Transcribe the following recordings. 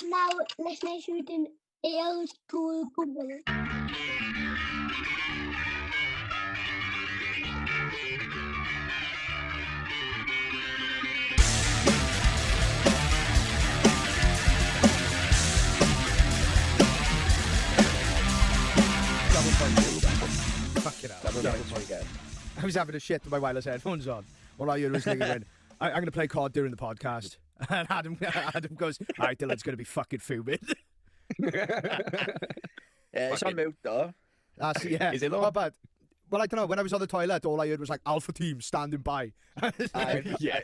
now listening to the old school Google. Fuck it up. I was having a shit with my wireless headphones on. All I heard was nigga going, I'm going to play COD during the podcast. And Adam goes, all right, Dylan's going to be fucking fuming. It's on mute though. Yeah. Is it though? Not bad. Well, I don't know. When I was on the toilet, all I heard was like Alpha Team standing by. Yeah.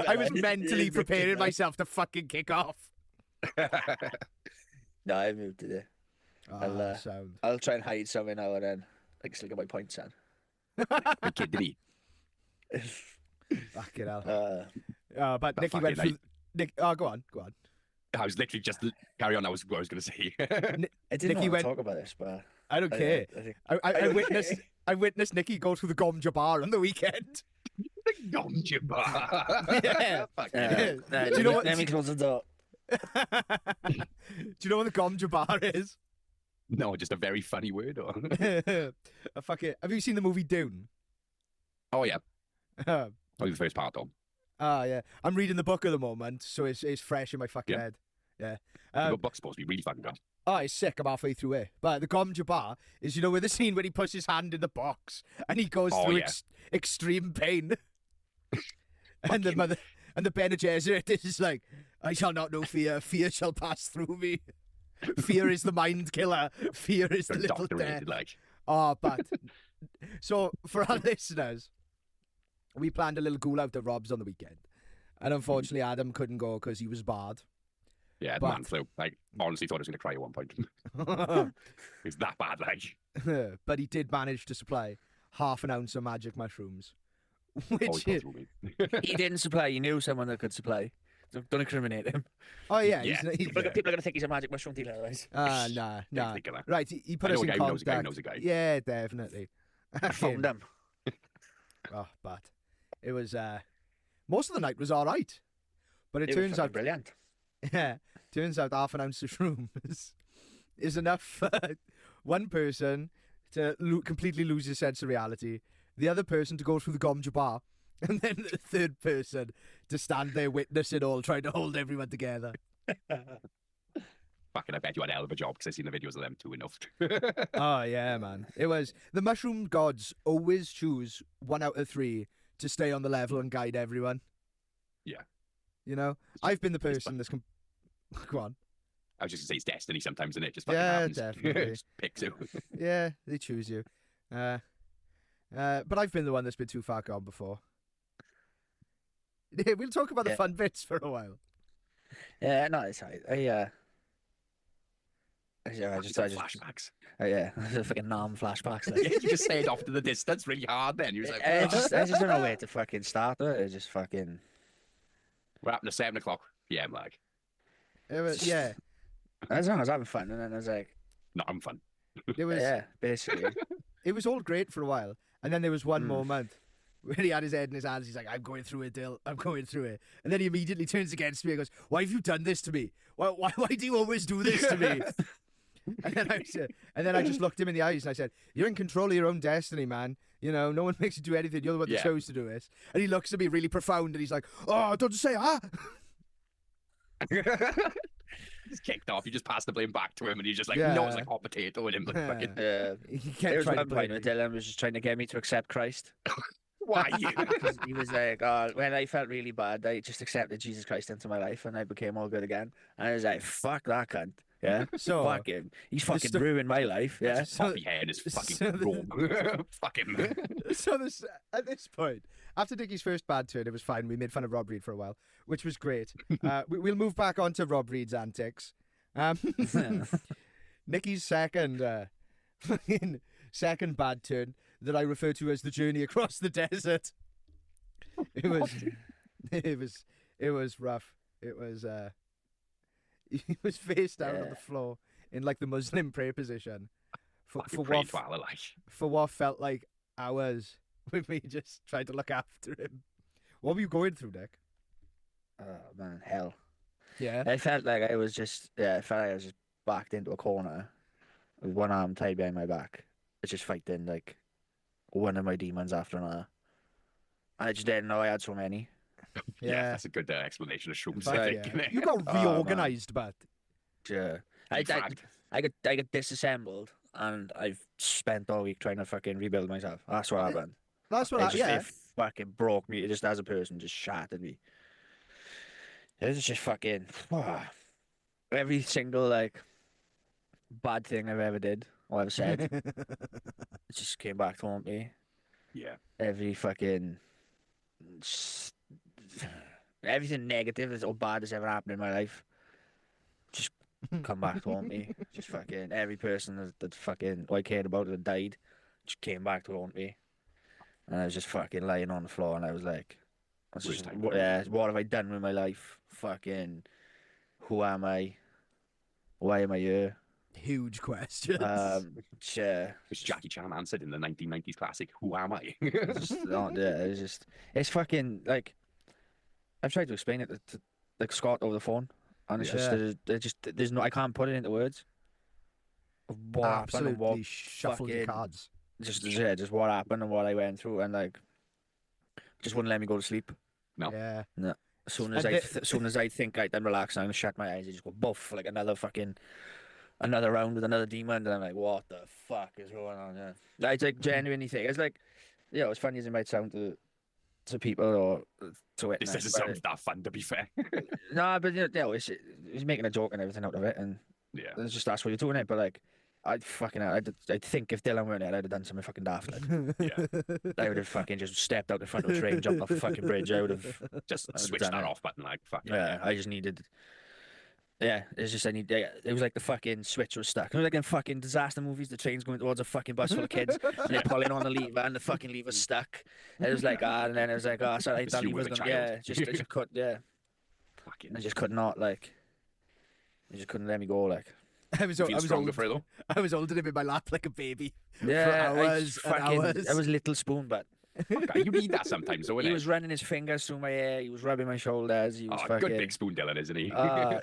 I was mentally preparing myself to fucking kick off. No, I moved today. Sound. I'll try and hide something now and then. Like, just look at my points on. The kid did he? Fucking hell. But Nicky fucking went through. night. Go on. I was literally just carry on. That was what I was going to say. I didn't Nicky want went. to talk about this, but I don't care. I witnessed Nicky go to the Gom Jabar on the weekend. The Gom Jabar. Yeah. do you know what- Let me close the door. Do you know what the Gom Jabar is? No, just a very funny word. Or... Have you seen the movie Dune? Oh yeah. Only the first part though. Yeah. I'm reading the book at the moment, so it's fresh in my fucking Yeah. head. Yeah. The book's supposed to be really fucking good. Oh, it's sick. I'm halfway through it. But the Gom Jabar is, with the scene where he puts his hand in the box and he goes through yeah. extreme pain. And the Bene Gesserit is like, I shall not know fear. Fear shall pass through me. Fear is the mind killer. Fear is the little death. Doctor-rated, like. Oh, but so for our listeners, we planned a little cool out at Rob's on the weekend, and unfortunately Adam couldn't go because he was barred. Yeah, the But- man flew. Like, honestly thought I was going to cry at one point. It's that bad, like. But he did manage to supply half an ounce of magic mushrooms, Oh, which he is, through me. He didn't supply. He knew someone that could supply. Don't incriminate him. oh yeah, Yeah. he's People are going to think he's a magic mushroom dealer, otherwise. nah. Don't think of that. Right, he put I us know a in guy who knows a guy who contact. knows a guy. Yeah, definitely. I phoned him. Oh, but it was most of the night was all right, but it was turns fucking out brilliant. yeah, turns out half an ounce of shrooms is enough for one person to completely lose his sense of reality, the other person to go through the Gom Jabar, and then the third person to stand there witnessing it all, trying to hold everyone together. Fucking, I bet you had a hell of a job because I've seen the videos of them too enough. Oh yeah, man. It was the mushroom gods always choose 1 out of 3 to stay on the level and guide everyone. Yeah. I've been the person that's go on. I was just going to say it's destiny sometimes, isn't it? Just fucking Yeah, happens. definitely. Just picks who. Yeah, they choose you. But I've been the one that's been too far gone before. Yeah, we'll talk about the Yeah. fun bits for a while. Yeah, no, it's right. I just flashbacks. yeah, fucking numb flashbacks. Yeah, Like. you just said off to the distance really hard then. You was like, I just don't know where to fucking start it. It just fucking. we're up to 7 o'clock PM, like. It was, yeah, As long as I was having fun, and then I was like, No, I'm fun. it was. yeah, basically. It was all great for a while, and then there was one Mm. moment where he had his head in his hands. He's like, "I'm going through it, Dill. I'm going through it." And then he immediately turns against me and goes, "Why have you done this to me? Why do you always do this to me?" And then I just looked him in the eyes and I said, "You're in control of your own destiny, man. No one makes you do anything. You're the one that Yeah. chose to do it." And he looks at me really profound and he's like, "Oh, don't say ah." Just kicked off. You just passed the blame back to him, and he's just like, Yeah. no, it's like hot potato in him. Like, fucking, Yeah. He It kept was trying to one point blame where me. Dylan was just trying to get me to accept Christ. why you? Because he was like, oh, when I felt really bad, I just accepted Jesus Christ into my life and I became all good again. And I was like, fuck that cunt. Yeah. So Fuck him. He's fucking sto- ruined my life. Yeah. So- Poppy hair and his fucking so the- robe. Fuck him. So at this point, after Dicky's first bad turn, it was fine. We made fun of Rob Reed for a while, which was great. We'll move back on to Rob Reed's antics. Nicky's second bad turn that I refer to as the journey across the desert. It was rough. He was face down on the floor in like the Muslim prayer position for what felt like hours with me just trying to look after him. What were you going through, Nick? Oh, man. Hell. Yeah. I felt like I was just backed into a corner with one arm tied behind my back. I was just fighting like one of my demons after another. And I just didn't know I had so many. Yeah, that's a good explanation of shrooms, Fuck I yeah. think. You got Oh, man. reorganized, but Yeah. Defragged. I got disassembled and I've spent all week trying to fucking rebuild myself. That's what happened. that's what It fucking broke me. It just as a person just shattered me. It was just fucking every single like bad thing I've ever did or ever said. It just came back to haunt me. Yeah. Every fucking s- everything negative or bad that's ever happened in my life just come back to haunt me. Just fucking every person that fucking I cared about that died just came back to haunt me. And I was just fucking lying on the floor and I was like, Worst time what have I done with my life? Fucking who am I? Why am I here? huge questions. Yeah. Which Jackie Chan answered in the 1990s classic, Who Am I? It's fucking like I've tried to explain it to like Scott over the phone, and it's there's no I can't put it into words. Of what happened and what Absolutely shuffled your fucking- cards. just what happened and what I went through, and like just wouldn't let me go to sleep. No. Yeah. As soon And as I think I'm relaxed, I'm gonna shut my eyes. I just go buff like another round with another demon, and I'm like, what the fuck is going on? Yeah, I like genuinely think it's like, as funny as it might sound to people or to This witness. doesn't sound that fun, to be fair. No, but he's making a joke and everything out of it, and Yeah. it's just that's what you're doing it. But like, I think if Dylan weren't there, I'd have done something fucking daft. Like, Yeah. I would have fucking just stepped out in front of a train, jumped off the fucking bridge. I would have. Just I'd switch done that it. off button, like, fuck Yeah, I just needed. Yeah, it's just it was like the fucking switch was stuck. You know, like in fucking disaster movies, the train's going towards a fucking bus full of kids, and they're pulling on the lever, and the fucking lever's stuck. And it was like, and then it was like, sorry, It's that you lever's with a gonna, child. I just could, Fucking. I just could not, like, they just couldn't let me go, like. I was Feel stronger for it, though. I was holding him in my lap like a baby Yeah, for hours and hours. I was little spoon, but Okay, you need that sometimes, though, he innit? was running his fingers through my hair. He was rubbing my shoulders. He was Oh, fucking. good big spoon, Dylan, isn't he?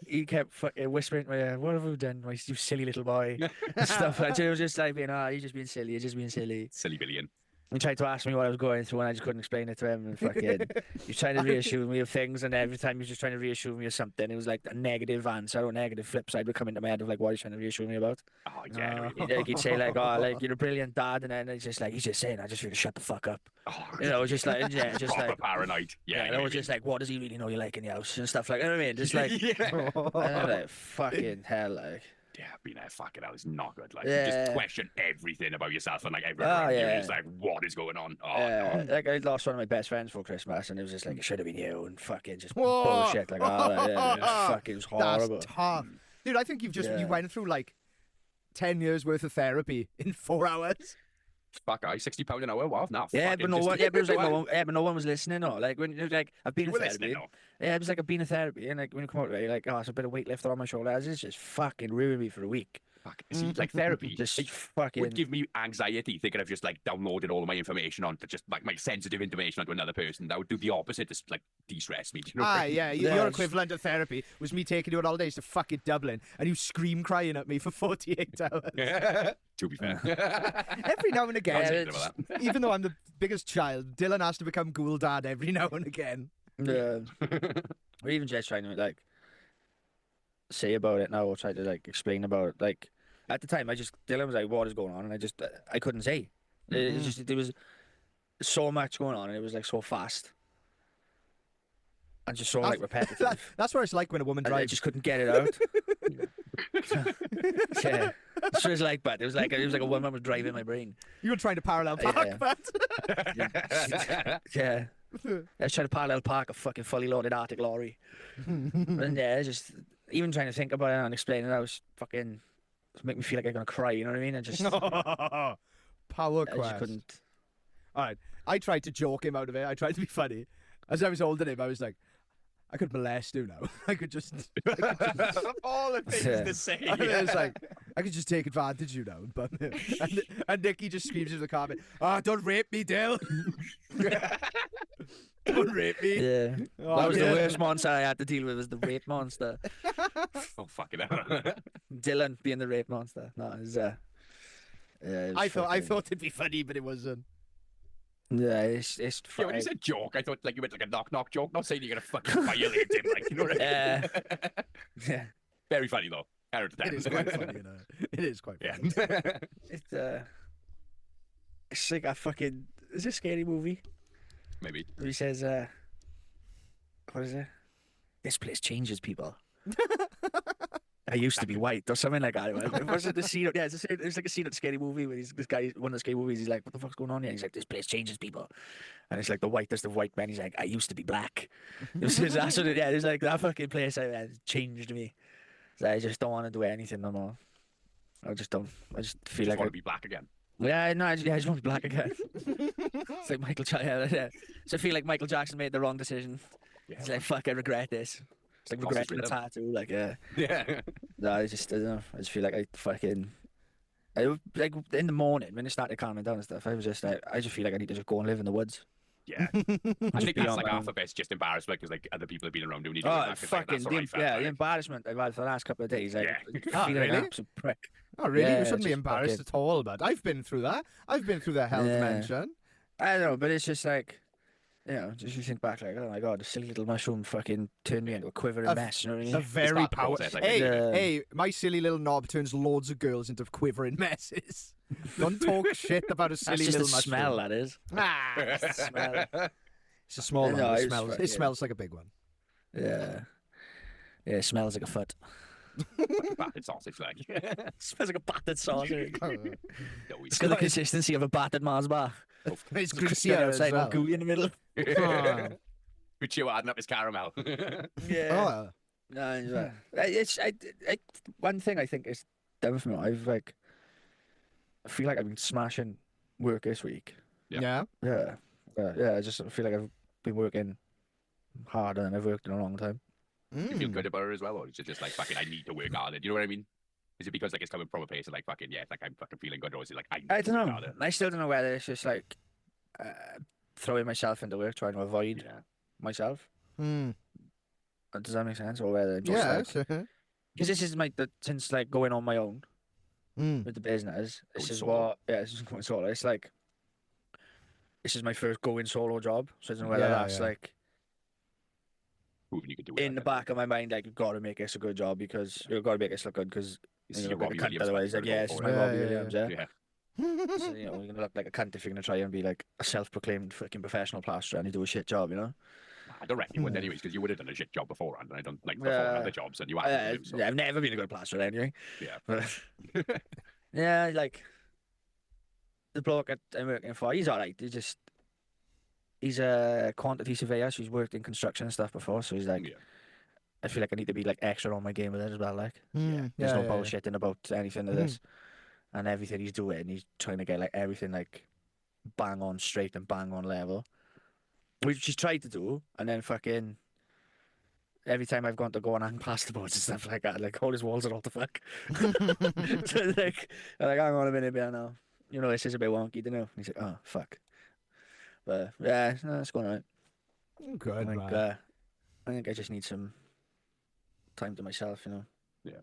He kept fucking whispering to my ear, "What have you done, you silly little boy?" and stuff like that. It was just like, you're just being silly. You're just being silly. Silly billion. He tried to ask me what I was going through, and I just couldn't explain it to him. And fucking, he was trying to reassure me of things, and every time he was just trying to reassure me of something, it was like a negative answer or negative flip side would come into my head of like, what are you trying to reassure me about? Oh, yeah. Like, he'd say like, "Oh, like you're a brilliant dad," and then he's just saying, "I just feel to shut the fuck up." Oh, Just like, just proper like. paranoid. Yeah, I know it what was you just like, what does he really know you like in the house and stuff like, you know what I mean? Just mean. like, Yeah. and I'm like, fucking hell, like. Yeah, being there, fucking hell, it's not good. Like, Yeah. you just question everything about yourself and, like, everything Oh, around you. yeah. You're just like, what is going on? Oh, no. Like I lost one of my best friends for Christmas, and it was just like it should have been you, and fucking just Whoa. bullshit. Like, fucking, it was horrible. That's tough. Dude, I think you Yeah. went through like 10 years worth of therapy in 4 hours. Fuck, £60 an hour? Wow, nah, Yeah, fucking but no just one. keep Yeah, but it was like going. no one. Yeah, but no one was listening. Or like when like I've been You in were therapy. listening, though. Yeah, it was like I've been in therapy, and like when you come out of it, you're like, oh, it's a bit of weightlifter on my shoulders. It's just fucking ruined me for a week. Fuck, see, like, therapy Just it fucking. would give me anxiety thinking of just, like, downloading all of my information onto just, like, my sensitive information onto another person. That would do the opposite to, like, de-stress me. Do you know what I mean? Yeah, Yeah, your it's- equivalent of therapy was me taking you on holidays to fucking Dublin and you scream crying at me for 48 hours. To be fair. Every now and I'll again, take it about that. even though I'm the biggest child, Dylan has to become ghoul dad every now and again. Yeah. Or even just trying to like say about it now or try to like explain about it. Like at the time, Dylan was like, "What is going on?" And I couldn't say. It's just there was so much going on, and it was like so fast, and just so like repetitive. That's what it's like when a woman And I drives. just couldn't get it out. Yeah, so it's like, but it was like a woman was driving my brain. You were trying to parallel park, Yeah. but Yeah. I was trying to parallel park a fucking fully loaded Arctic lorry. And yeah, it's just even trying to think about it and explain it, I was fucking make me feel like I'm gonna cry, you know what I mean? I just power I just quest. couldn't. All right, I tried to joke him out of it. I tried to be funny. As I was holding him, I was like, I could molest you now. I could just. All the things Yeah. to say. And it was like, I could just take advantage of you now. But and Nikki just screams into the carpet, "Ah, don't rape me, Dill." Don't rape me. Yeah. Oh, That was yeah. the worst monster I had to deal with, was the rape monster. Oh, fucking hell. Dylan being the rape monster. No, it was, yeah, it was I fucking- thought it'd be funny, but it wasn't. Yeah, Yeah, when you said joke, I thought like you meant like a knock-knock joke. Not saying you're gonna fucking violate him, like, you know what I mean? yeah. Very funny though. 10 out of 10. It is quite funny, you know. It is quite Yeah. funny. It's like a fucking, it's a scary movie. Maybe. Where he says, what is it? This place changes people. I used to be white or something like that. Was it the scene? Yeah, it's like a scene at the scary movie where this guy, one of the scary movies, he's like, what the fuck's going on here? He's like, this place changes people. And it's like the whitest of white men. He's like, I used to be black. That's what it, yeah, it's like that fucking place changed me. So I just don't want to do anything no more. I just don't. I just feel Just like want to be black again. yeah, no, I just want to be black again. It's like Michael Jackson. Yeah. So I feel like Michael Jackson made the wrong decision. Yeah. He's like, fuck, I regret this. It's like Lost his regretting a rhythm. tattoo. Like, yeah. Yeah. No, I don't know. I just feel like like in the morning when it started calming down and stuff, I was just like, I just feel like I need to just go and live in the woods. Yeah. I think be that's on like my half own. of it's just embarrassment because like other people have been around doing it. Oh, fucking, the embarrassment I've had for the last couple of days. Like, Yeah. I feel like really? an absolute prick. Oh, really? Yeah, You shouldn't be just embarrassed fucking- at all, but I've been through that. I've been through the health Yeah. mention. I don't know, but it's just like, you know, just you think back, like, oh my god, the silly little mushroom fucking turned me into a quivering A- mess. You know what I A mean? very part of the powerful. process, I Hey, think. Yeah. hey, my silly little knob turns loads of girls into quivering messes. Don't talk shit about a That's silly just little the mushroom. smell, that is. Ah, That's the smell. it's a small one. No, It it's smells. fucking- It smells like a big one. Yeah. Yeah, it smells like a foot. Battered sausage, like. It smells like a battered sausage. No, It's got the consistency of a battered Mars bar. It's Just greasier as outside well. and gooey in the middle. Oh. Good chew adding up his caramel. Yeah. Oh, No, it's one thing I think is done for me. I feel like I've been smashing work this week. Yeah. yeah. Yeah. I just feel like I've been working harder than I've worked in a long time. You feel Mm. good about it as well, or is it just like fucking I need to work harder? Do you know what I mean? Is it because like it's coming from a place of like fucking yeah, like I'm fucking feeling good, or is it like I need I to don't work know. harder? I still don't know whether it's just like throwing myself into work, trying to avoid Yeah. myself. Mm. Does that make sense? Or whether just Yeah. like, sure. because this is since like going on my own Mm. with the business. This Going is solo. what this is going solo. It's like this is my first going solo job, so I don't know whether Yeah, that's yeah. like Proving you can do it. in the back of my mind, like you've got to make this a good job because you've got to make this look good because This you is know, your like a Robbie cunt Williams. otherwise. Like, fucking yeah, this is for my it. Robbie yeah, Williams. Yeah. Yeah. So, you know, you're gonna look like a cunt if you're gonna try and be like a self-proclaimed fucking professional plasterer and you do a shit job, you know. I don't reckon you would Hmm. anyways, because you would have done a shit job beforehand, and I don't like before Yeah. other jobs, and you haven't. So. Yeah, I've never been a good plasterer anyway. Yeah. But yeah, like the bloke I'm working for, he's alright. He's a quantity surveyor, so he's worked in construction and stuff before. So he's like, Yeah. I feel like I need to be like extra on my game with it as well. Like, Mm. there's Yeah, no yeah, bullshitting about anything of Mhm. this, and everything he's doing, he's trying to get like everything like bang on straight and bang on level, which he's tried to do, and then fucking. Every time I've gone to go and hang plasterboards and stuff like that, like all his walls are all the fuck. So like, I'm like, hang on a minute, man, now. You know, this is a bit wonky, don't you? And he's like, oh, fuck. But yeah, no, it's going right. yeah. Good, Like, man. I think I just need some time to myself, you know. Yeah.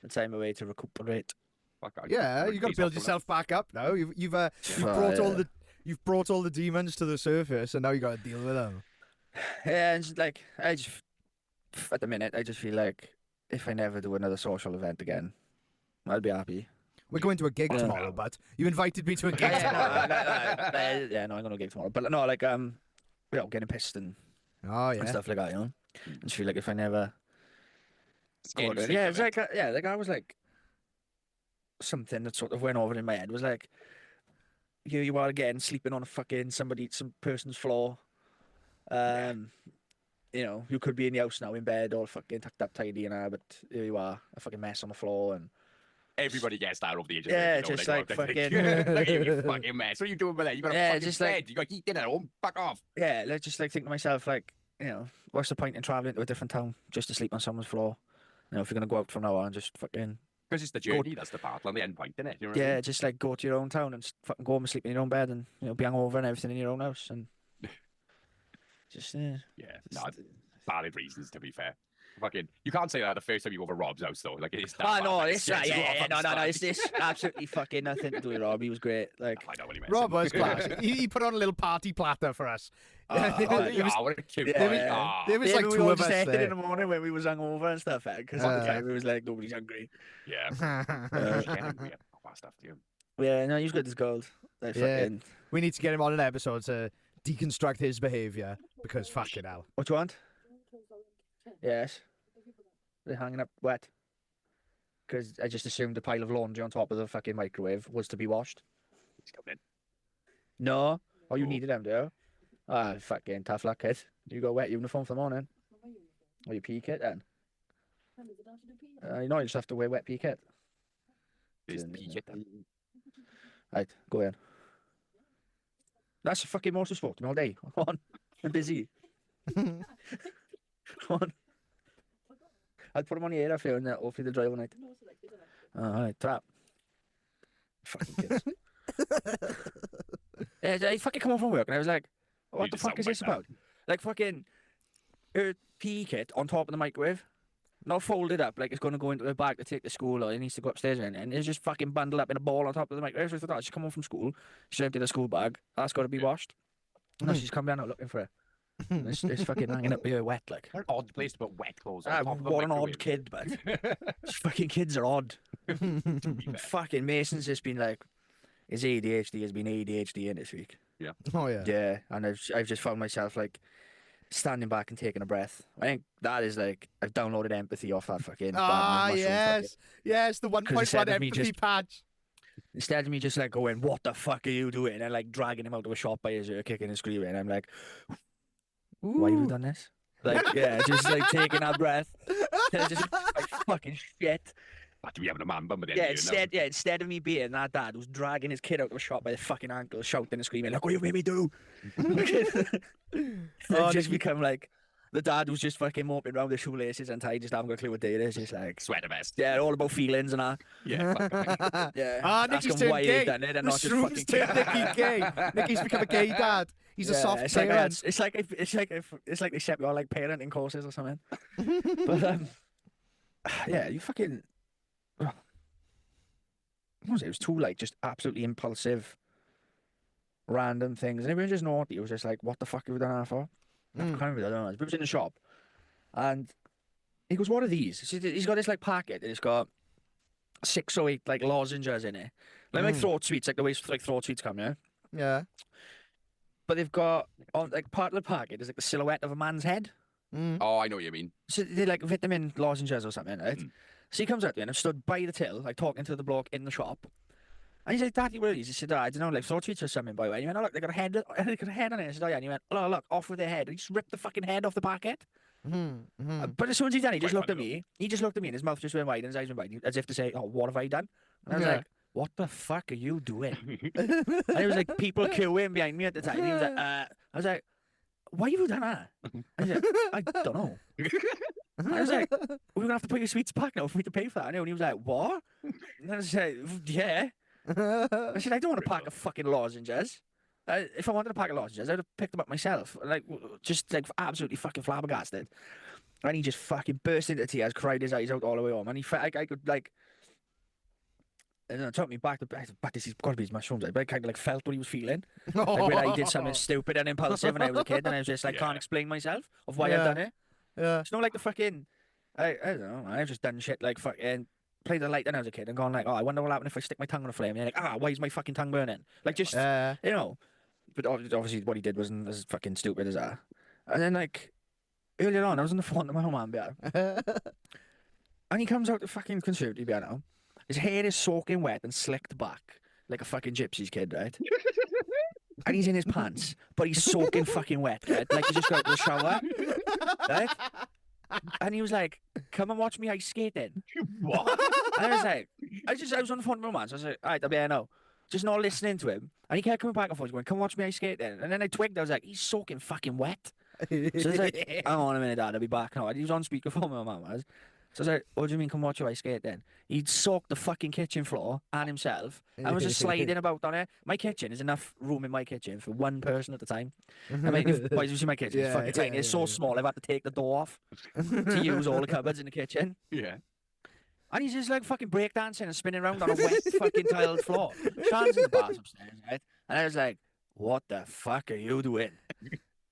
The time away to recuperate. Fuck, I- Yeah, I'm you got to pleased build off from yourself back up now. You've Oh, brought all the demons to the surface, and now you got to deal with them. Yeah, and just like at the minute, I just feel like if I never do another social event again, I'll be happy. We're going to a gig Yeah. tomorrow, but you invited me to a gig Yeah, tomorrow. yeah, no, I'm gonna gig tomorrow. But no, like you know, getting pissed and Oh yeah. stuff like that, you know. I just feel like if I never Getting go to it, sick yeah, of it's it. like like I was like something that sort of went over in my head was like, here you are again sleeping on some person's floor. You know, you could be in the house now in bed all fucking tucked up tidy and but here you are, a fucking mess on the floor and Everybody gets that over the age of Yeah, 30, just don't like they? fucking- Look at you, you fucking mess. What are you doing with that? You got a Yeah, fucking just bed. like- You got heat dinner at home. Fuck off. yeah, like just like think to myself like, you know, what's the point in traveling to a different town just to sleep on someone's floor? You know, if you're gonna go out from now on, just fucking Because it's the journey. That's the part. On the end point, isn't it? You know what I yeah, mean? just like go to your own town and fucking go home and sleep in your own bed and you know be hungover and everything in your own house and Just Yeah, no, valid reasons to be fair. Fucking, you can't say that the first time you go over Rob's house though. Like it's that Oh bad, no, like, it it's scares you off no, on no, no. start. It's absolutely fucking nothing to do with Rob. He was great. Like, I know what he meant. Rob was class. He put on a little party platter for us. Oh, There was- what a cute Yeah, boy. yeah. Ah, there was yeah, like we two all of just us ate it in there. the morning when we was hungover and stuff, because at the time it was like nobody's hungry. yeah. Uh, Yeah, we have bad stuff too. Yeah, no, he's good as gold. Like, Yeah. fucking... We need to get him on an episode to deconstruct his behaviour because fucking hell. What do you want? Yes. They're hanging up wet. Because I just assumed the pile of laundry on top of the fucking microwave was to be washed. He's coming in. No. Oh, you Oh. needed them, do you? Ah, fucking tough luck, kid. You got a wet uniform for the morning. Or your pea kit then? You know you just have to wear wet pea kit. There's the PK then. Right, go in. That's the fucking most spoke to me all day. Come on. I'm busy. Come on. I'll put them on the air after you and hopefully they'll dry overnight. Alright, trap. Fucking kids. Yeah, I fucking come home from work and I was like, what You the just fuck is sound this like that. about? Like fucking her pea kit on top of the microwave. Not folded up like it's going to go into her bag to take to school or it needs to go upstairs or anything. It's just fucking bundled up in a ball on top of the microwave. So I thought, she's come home from school. She emptied her school bag. That's got to be washed. No, she's come down out looking for it. It's fucking hanging up here wet like. What an odd place to put wet clothes on Ah, top of a what an odd microwave. kid, but these fucking kids are odd. To be fair. Fucking Mason's just been like, his ADHD has been ADHD in this week. Oh yeah. Yeah, and I've just found myself like standing back and taking a breath. I think that is like I've downloaded empathy off that fucking. Ah mushroom yes, yes, the 1.1 instead of me empathy just- patch. Instead of me just like going, "What the fuck are you doing?" and like dragging him out of a shop by his ear, kicking and screaming, I'm like, "Why have you done this?" Like, yeah, just like taking that breath, just like fucking shit. But we having a man bum at the end Yeah, of the year now. instead of me being that dad who's dragging his kid out of a shop by the fucking ankle, shouting and screaming, like, what do you made me do? Oh, I've just Nicky- become like the dad who's just fucking moping around with shoelaces and tie, just haven't got a clue what day it is. Just like, Sweater vest. yeah, all about feelings and that. Yeah. fucking- Yeah. Ah, Ask Nicky's them turned why gay. they've done it and not just Mushrooms fucking turned Nicky gay. Nicky's become a gay dad. He's a soft it's like, parent. it's like they set me on like parenting courses or something. But yeah, you fucking. What was it? It was two like just absolutely impulsive, random things. And everyone just naughty. It was just like, what the fuck have we done that for? I can't remember. I don't know. But it was in the shop, and he goes, "What are these?" He's got this like packet, and it's got 6 or 8 like lozenges in it, like throat sweets, like the way like throat sweets come, yeah. Yeah. But they've got on like part of the packet is like the silhouette of a man's head. Oh, I know what you mean. So they're like vitamin lozenges or something, right? So he comes out there and I'm stood by the till, like talking to the bloke in the shop. And he's like, "Daddy, what are these?" He said, I don't know, like throat sweets or something, by the way. And he went, "Oh, look, they got a head, they got a head on it." I said, "Oh, yeah." And he went, "Oh, look, off with their head." He just ripped the fucking head off the packet. But as soon as he done, he just Quite looked at funny, me. He just looked at me and his mouth just went wide and his eyes went wide, as if to say, "Oh, what have I done?" And I was Yeah. like, "What the fuck are you doing?" And it was like people queuing behind me at the time. And he was like, I was like, "Why have you done that?" And he's like, "I don't know." And I was like, "We're gonna have to put your sweets back now for me to pay for that." And he was like, "What?" And I was like, "Yeah." I said, "I don't want a pack of fucking lozenges. If I wanted a pack of lozenges, I'd have picked them up myself." Like, just like absolutely fucking flabbergasted. And he just fucking burst into tears, cried his eyes out all the way home. And he felt like I could like, I don't know, it took me back to this has got to be his mushrooms. But I kind of like felt what he was feeling. Like when I did something stupid and impulsive when I was a kid, and I was just like, Yeah. can't explain myself of why I've Yeah. done it. Yeah. It's not like the fucking, I don't know, I've just done shit like fucking played the light when I was a kid and gone like, "Oh, I wonder what'll happen if I stick my tongue on a flame." And you're like, why is my fucking tongue burning? Like just, you know. But obviously what he did wasn't as fucking stupid as that. And then like, earlier on, I was on the phone to my home man, and he comes out the fucking conservatory piano. His hair is soaking wet and slicked back like a fucking gypsy's kid, right? And he's in his pants, but he's soaking fucking wet, right? Like he just got out of the shower, right? And he was like, "Come and watch me ice skating." What? And I was like, I was on the phone with my man, so I was like, "All right, I'll be here now." Just not listening to him. And he kept coming back and forth, going, "Come watch me ice skating." And then I twigged, I was like, "He's soaking fucking wet." So I was like, "Hang on a minute, Dad, I'll be back now." And he was on speakerphone, my mum was. So I was like, what do you mean, come watch you ice skate then? He'd soaked the fucking kitchen floor and himself and was just sliding about on it. My kitchen is enough room in my kitchen for one person at a time. I mean, if boys, you see my kitchen, it's Yeah, fucking tiny. yeah, It's so yeah. small, I've had to take the door off to use all the cupboards in the kitchen. Yeah. And he's just like fucking breakdancing and spinning around on a wet fucking tiled floor. Sean's in the bath upstairs, right? And I was like, what the fuck are you doing?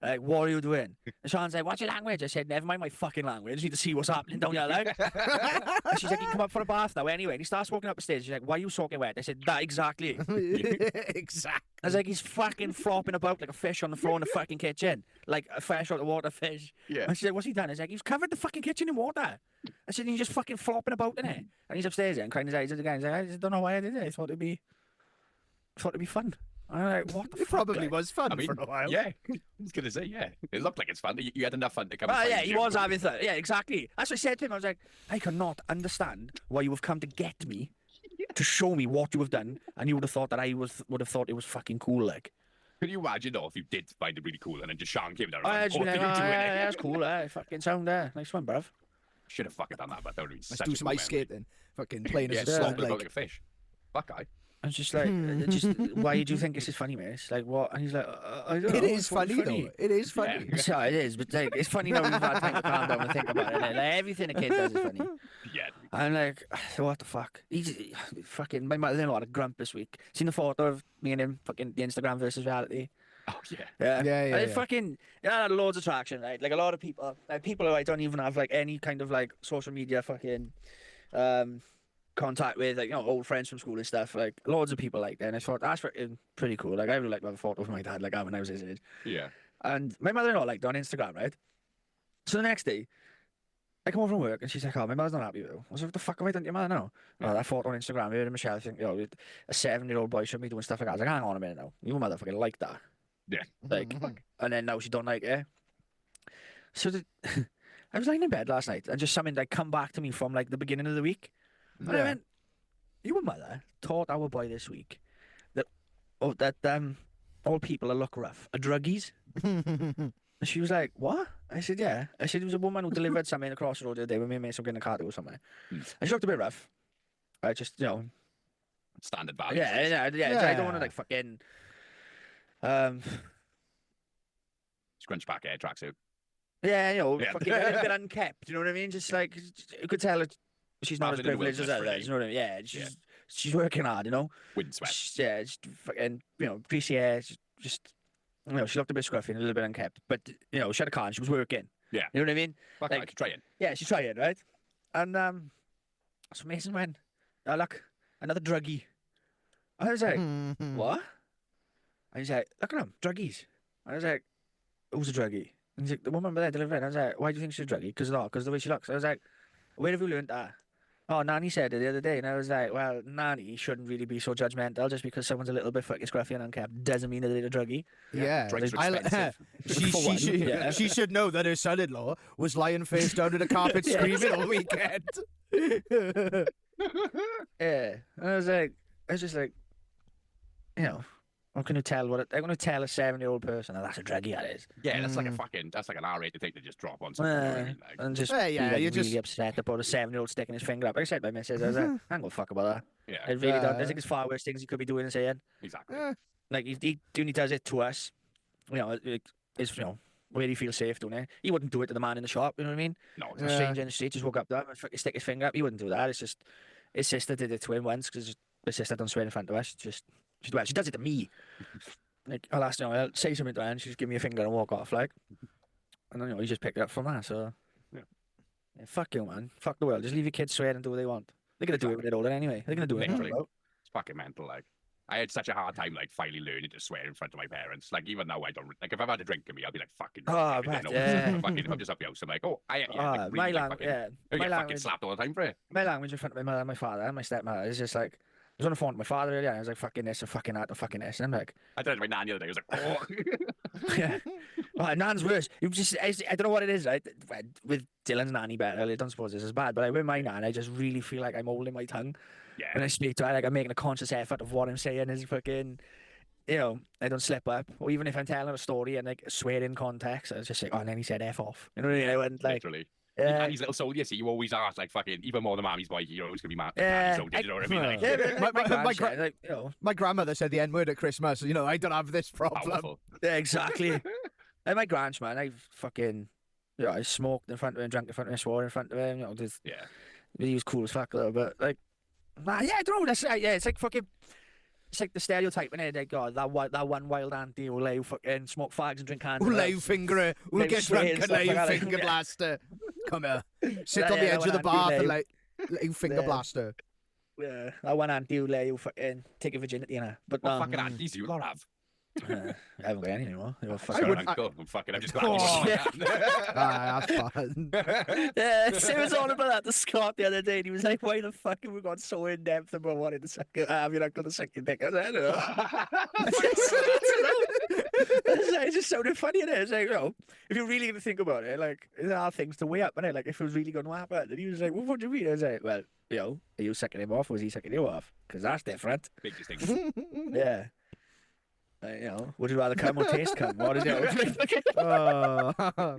Like, what are you doing? And Sean's like, what's your language? I said, never mind my fucking language. I just need to see what's happening down here, like. And she's like, you can come up for a bath now anyway. And he starts walking up the stairs. She's like, why are you soaking wet? I said, that exactly. Exactly. I was like, he's fucking flopping about like a fish on the floor in the fucking kitchen. Like a fresh out of water fish. Yeah. And she's like, what's he done? I was like, he's covered the fucking kitchen in water. I said, he's just fucking flopping about in it. And he's upstairs there and crying his eyes again. He's like, I just don't know why I did it. I thought it'd be fun. And I'm like, what the It fuck? probably was fun I mean, for a while. yeah. I was gonna say, yeah. It looked like it's fun. You had enough fun to come. Well, and yeah, find he you. was having fun. Yeah, exactly. That's what I said to him. I was like, I cannot understand why you have come to get me to show me what you have done, and you would have thought that would have thought it was fucking cool, like. Can you imagine though if you did find it really cool and then just Sean came down? I And just be what like, are you doing? yeah, that's cool. Fucking sound there. Nice one, bruv. Should have fucking done that, but that would have been Let's such do a some cool ice memory. skating. Fucking playing Yeah, as a just slug like like. a fish. Fuck guy. I was just like, why do you think this is funny, mate? It's like, what? And he's like, I don't know. It is it's fucking funny though. It is funny. Yeah. So it is, but like, it's funny now we've had time to calm down and think about it. Like everything a kid does is funny. Yeah. I'm like, what the fuck? He's fucking. My mother-in-law had a grump this week. Seen the photo of me and him, fucking the Instagram versus reality. Oh yeah. Yeah, Yeah, yeah, And it yeah. fucking loads of traction, right? Like a lot of people, like people who I don't even have like any kind of like social media fucking contact with, like old friends from school and stuff. Like loads of people like that. And I thought that's pretty cool. Like I would like to have a photo of my dad like that when I was his age. Yeah. And my mother-in-law liked it on Instagram, right? So the next day, I come home from work and she's like, "Oh, my mother's not happy with you." I was like, "What the fuck have I done to your mother now?" Oh, that photo on Instagram, her and Michelle think, a 7-year-old boy shouldn't be doing stuff like that. I was like, hang on a minute now. You motherfucking like that. Yeah. Like, and then now she don't like it. So I was lying in bed last night and just something like come back to me from like the beginning of the week. And I Yeah. went, your mother taught our boy this week that all people that look rough are druggies. And she was like, what? I said, yeah. I said, it was a woman who delivered something across the road the other day when me and mates were getting a car to go somewhere. And she looked a bit rough. I just, Standard value. yeah. I don't want to like fucking, Scrunch back air tracksuit. yeah, Yeah. fucking a little bit unkept. You know what I mean? Just like, you could tell that she's not as Travelling in the privileged as wilderness, others. You know what I mean? Yeah, Yeah. she's working hard, Wind sweat. Yeah, just fucking, greasy hair, just, she looked a bit scruffy and a little bit unkept. But, she had a car and she was working. Yeah. You know what I mean? Fuck like- like, trying. Yeah, she's trying, right? And so Mason went, oh, look, another druggie. I was like, what? And he's like, look at him, druggies. I was like, who's a druggie? And he's like, the woman over there delivering. I was like, why do you think she's a druggie? Because of the way she looks. I was like, where have you learned that? Oh, Nanny said it the other day. And I was like, well, Nanny shouldn't really be so judgmental. Just because someone's a little bit fucking scruffy and unkept doesn't mean that they're a druggie. Yeah. Drugs are I- expensive. For one, yeah. She should know that her son-in-law was lying face down on the carpet Yeah. screaming all weekend. Yeah. And I was just like, I'm going to tell I'm going to tell a 7-year-old person that that's a druggie, that is. Yeah, that's like a that's like an R-rated thing to just drop on something. You know what I mean? Like, And just Yeah, be yeah, like, you really just- upset about a 7-year-old sticking his finger up. Like I said, my missus, I was like, I don't give a fuck about that. yeah, I really don't. I Yeah. think it's far worse things he could be doing and saying. exactly. Like he only does it to us. It's where he feels safe doing it. He wouldn't do it to the man in the shop. You know what I mean? No, A Yeah. stranger in the street just walk up to him and fucking stick his finger up. He wouldn't do that. It's just his sister did it to him once because his sister don't swear in front of us. She does it to me. Like I'll ask I'll say something to her and she just give me a finger and walk off like. And then he just picked it up from that. So Yeah. Yeah, fuck you, man. Fuck the world. Just leave your kids swear and do what they want. They're gonna do it when they're older anyway. They're gonna do it. Literally. Well, It's fucking mental. Like, I had such a hard time like finally learning to swear in front of my parents. Like, even now I don't. Like, if I've had a drink in me, I'll be like fucking. Oh, I everything bet, over. yeah. Fucking, if I'm just up the house, I'm like, oh, yeah, my like, really, like, language, fucking, yeah. I My get fucking language, slapped all the time for it. my language in front of my mother and my father and my stepmother is just like. I was on the phone with my father earlier and I was like, fucking this and fucking that and fucking this. And I'm like, I did it to my nan the other day. I was like, oh. yeah. Oh, Nan's worse. It was just, I don't know what it is, right? With Dylan's nanny better, I don't suppose this is bad, but with my nan, I just really feel like I'm holding my tongue Yeah. when I speak to her. Like I'm making a conscious effort of what I'm saying is fucking, I don't slip up. Or even if I'm telling a story and like swear in context, I was just like, oh, and then he said F off. You know what I mean? I went like, Literally. Nanny's little soldier, you see, you always are like fucking, even more than Mammy's boy, you're always going to be Nanny's Yeah. soldier, you know what I mean? Like, Yeah, but My like, you know. my grandmother said the N-word at Christmas. You know, I don't have this problem. powerful. Yeah, exactly. And my granch, man, I fucking, you know, I smoked in front of him, drank in front of him, swore in front of him, you know, Yeah. he was cool as fuck, though, but like, nah, yeah, I don't know, that's, yeah, it's like fucking, it's like the stereotype in it, like, God, that one wild auntie will let you fucking smoke fags and drink candy. Who'll let you finger her? Who'll Let you get swear drunk and and stuff let you like that, finger yeah. blast her? Come here. Sit Yeah, on the yeah, edge of the that one bath auntie and will let you finger Yeah. blast her. Yeah, that one auntie will let you fucking take your virginity, you know, but What no, fucking aunties do you lot have? I haven't got any anymore. They were I fucking got an uncle. I've just got Oh. one. Ah, that's fun. Yeah, it was all about that to Scott the other day, and he was like, "Why the fuck have we gone so in depth about wanting to suck it? Have your uncle to suck your dick?" I was like, "I don't know." It just sounded funny, innit? It's like, you know, if you're really going to think about it, like, there are things to weigh up, innit? Like, if it was really going to happen, and he was like, "Well, what do you mean?" I was like, "Well, you know, are you sucking him off, or is he sucking you off? Because that's different." Big distinction. Yeah. You know, would you rather come or taste come? What is it? Oh.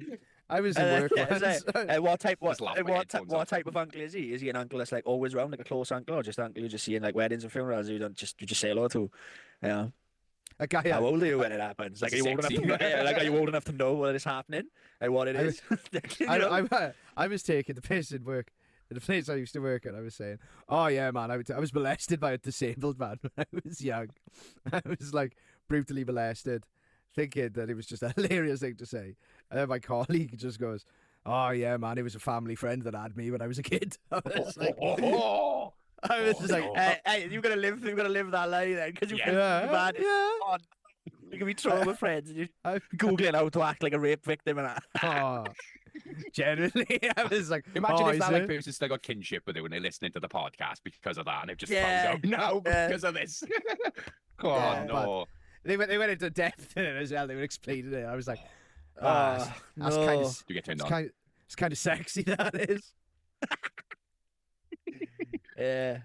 I was in work Yeah, once. what type? Just laugh my headphones What off. type of uncle is he? Is he an uncle that's like always around, like a close uncle, or just uncle you just see in like weddings and funerals? You don't just say hello to. You know, A guy, how old are you when it happens? Like, are you old enough Sexy. to know, yeah, like, are you old enough to know what is happening and what it I is? You know? I was taking the piss in work. At the place I used to work at, I was saying, "Oh yeah, man, I was molested by a disabled man when I was young. I was like brutally molested, thinking that it was just a hilarious thing to say." And then my colleague just goes, "Oh yeah, man, it was a family friend that had me when I was a kid." I was like, Oh, I was just like, no. Hey, you're gonna live that life then, because you Yeah. can yeah, be bad. yeah. Oh, you can be trauma friends, and you're I- googling how to act like a rape victim and that. Oh, generally, I was like, Imagine oh, if is that like it? person still got kinship with you when they're listening to the podcast because of that, and they've just Yeah. found out now Yeah. because of this. Oh Yeah, no! They went into depth in it as well. They were explaining it. I was like, Ah, that's no. kind of Do you get turned it's on? kind it's kind of sexy. That is. Yeah.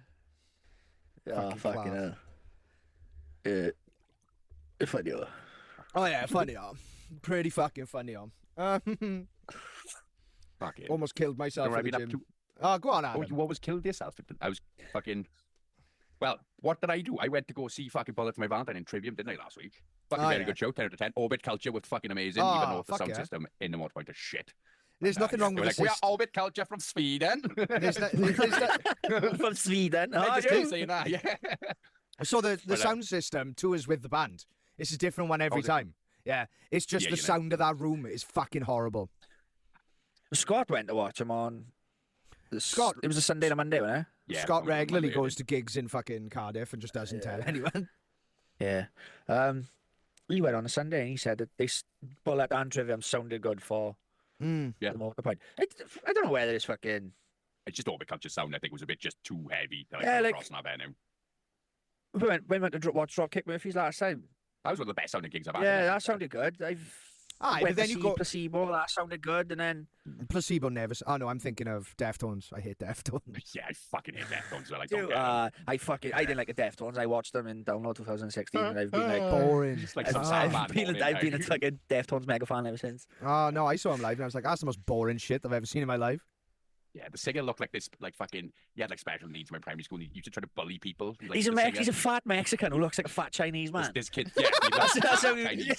Oh, Fucking fucking class. hell. Yeah. Funny. Oh yeah, funny pretty fucking funny Fuck it. almost killed myself You know in what the I've been gym. up Oh, go on, Oh, Adam. you always killed yourself. I was fucking. Well, what did I do? I went to go see fucking Bullet for My Valentine in Trivium, didn't I, last week? Fucking Oh, very yeah. good show, 10 out of 10. Orbit Culture was fucking amazing, Oh, even though the fuck sound yeah. system in the motorpoint is shit. There's nothing wrong They with were the like, system. we're Orbit Culture from Sweden. There's no- From Sweden. I Oh, just yeah. keep saying that, yeah. So the But, sound system tours with the band. It's a different one every is it? time. Yeah, it's just Yeah, the you know. sound of that room is fucking horrible. Scott went to watch him on. Scott- It was a Sunday and a Monday, wasn't it? Yeah, Scott on Monday, regularly I goes did. to gigs in fucking Cardiff and just doesn't tell anyone. Yeah. He went on a Sunday and he said that this Bullet and Trivium sounded good for Mm. Yeah. the motorpoint. I don't know whether it's fucking. It's just Orbit Culture sound, I think, was a bit just too heavy to like, Yeah, come like- across on our venue. We went to watch Dropkick Murphys last time. That was one of the best sounding gigs I've had. Yeah, that sounded good. Aye, went but then to you see go Placebo. That sounded good, and then Placebo never. Oh no, I'm thinking of Deftones. I hate Deftones. Yeah, I fucking hate Deftones as well. I don't Dude, get them. I didn't like the Deftones. I watched them in Download 2016, and I've been like, Boring. Just like I've, some Ah. sad I've band been, moaning, I've been a like. fucking Deftones mega fan ever since. Oh no, I saw him live and I was like, that's the most boring shit I've ever seen in my life. Yeah, the singer looked like this, like fucking. He had like special needs in my primary school. And he used to try to bully people. Like, He's a the singer. he's a fat Mexican who looks like a fat Chinese This, man. this kid, yeah, he That's- was that's how Chinese. you-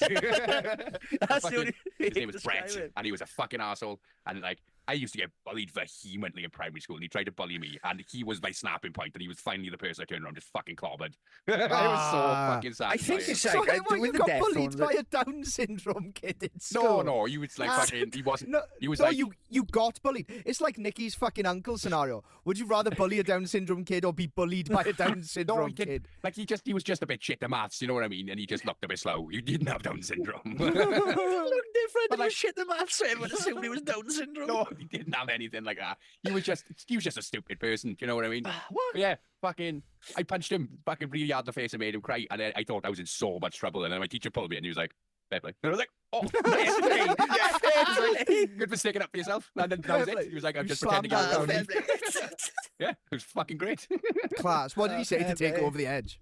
That's the Fucking- only His way name to was Brett, describe him. and he was a fucking asshole. And like, I used to get bullied vehemently in primary school, and he tried to bully me, and he was my snapping point, and he was finally the person I turned around, just fucking clobbered. It was so Ah. fucking sad. I think it's So like what, with you the got Deftones. bullied by a Down syndrome kid in no, school? no, he was like Ah. fucking. He wasn't. No, He was no, like, you got bullied. It's like Nicky's fucking uncle scenario. Would you rather bully a Down syndrome kid or be bullied by a Down no, syndrome he did. kid? Like he was just a bit shit at maths. You know what I mean? And he just looked a bit slow. You didn't have Down syndrome. He looked different. But He was shit the maths, so everyone assumed he was Down syndrome. No, he didn't have anything like that. He was just a stupid person. Do you know what I mean? What? But yeah, fucking, I punched him fucking really hard in the face and made him cry. And I thought I was in so much trouble. And then my teacher pulled me and he was like, fair play. And I was like, oh, Fair play. yes, Fair play. good for sticking up for yourself. And then that was Fair play. it. He was like, I'm You just slammed pretending I was that down. down. Yeah, it was fucking great. Class. What did he say to fair take play. over the edge?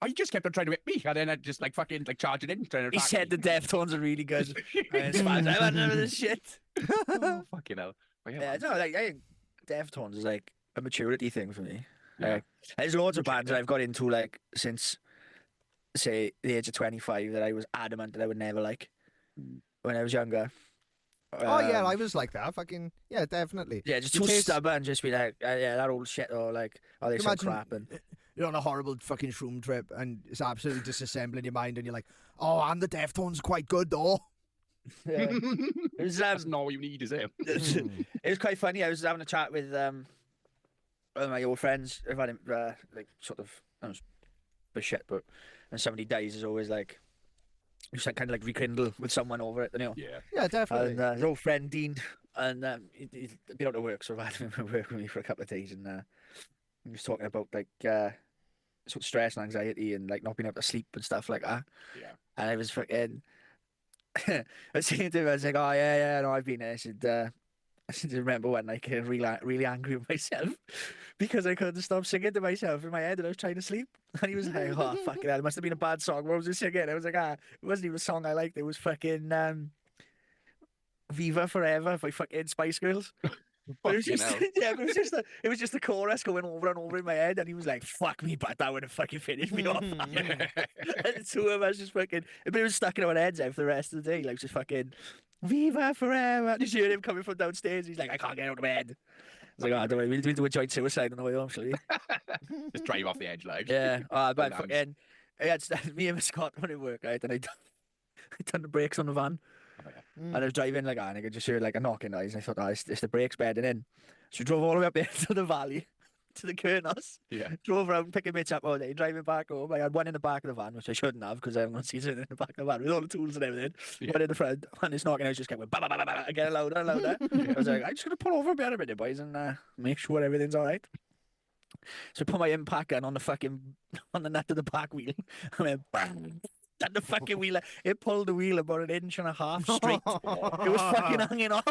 I just kept on trying to hit me, and then I just like fucking like charging in, trying to He attack said me. the Deftones are really good. And Spaz, I want none of this shit. Oh, fucking hell. But yeah, Yeah, man. no, like I think Deftones is like a maturity thing for me. Yeah. Like, there's loads of bands that I've got into like since, say, the age of 25 that I was adamant that I would never like when I was younger. Oh yeah, Um, I was like that. Fucking yeah, definitely. Yeah, just Your too taste- stubborn. Just be like, yeah, that old shit, or like, oh, they Can you sound imagine crap. And you're on a horrible fucking shroom trip and it's absolutely disassembling your mind, and you're like, oh, and the Deftones are quite good though. yeah. It was That's not what you need, is it? it was quite funny. I was having a chat with one of my old friends. I've had him like sort of, I was a bit shit, but when somebody dies, is always like you just like, kind of like rekindle with someone over it, you know. Yeah. Yeah, definitely. And his old friend Dean, and he's been out of work, so I've had him work with me for a couple of days, and he was talking about like sort of stress and anxiety and like not being able to sleep and stuff like that. Yeah. And I was fucking. I was saying to him, I was like, "Oh yeah, no, I've been there." I said, remember when I get really angry with myself because I couldn't stop singing to myself in my head and I was trying to sleep. And he was like, "Oh fucking hell, it must have been a bad song. What was I singing?" I was like, it wasn't even a song I liked. It was fucking Viva Forever by fucking Spice Girls." But it was Fucking just, hell. yeah, it was just the chorus going over and over in my head, and he was like, "Fuck me, but that would have fucking finished me off." And the two of us just fucking, but it was stuck in our heads out for the rest of the day, like just fucking "Viva Forever." Just hear him coming from downstairs. He's like, "I can't get out of bed." I was like, "Oh, don't worry, we'll do a joint suicide on the way home, shall we?" Just drive off the edge, like. Yeah, but Nice. fucking, me and Scott went to work, right, and I done the brakes on the van. And I was driving like, and I could just hear like a knocking noise. And I thought, it's the brakes bedding in. So we drove all the way up there to the valley, to the Kernos. Yeah. Drove around, picking bits up all day, driving back home. I had one in the back of the van, which I shouldn't have because I haven't got seats in the back of the van with all the tools and everything. Yeah. One in the front, and this knocking noise just kept going, ba ba ba ba ba, getting louder and louder. I was like, I'm just gonna pull over a bit a minute, boys, and make sure everything's all right. So I put my impact gun on the nut of the back wheel. I went bang. And the fucking wheel, it pulled the wheel about an inch and a half straight. It was fucking hanging off.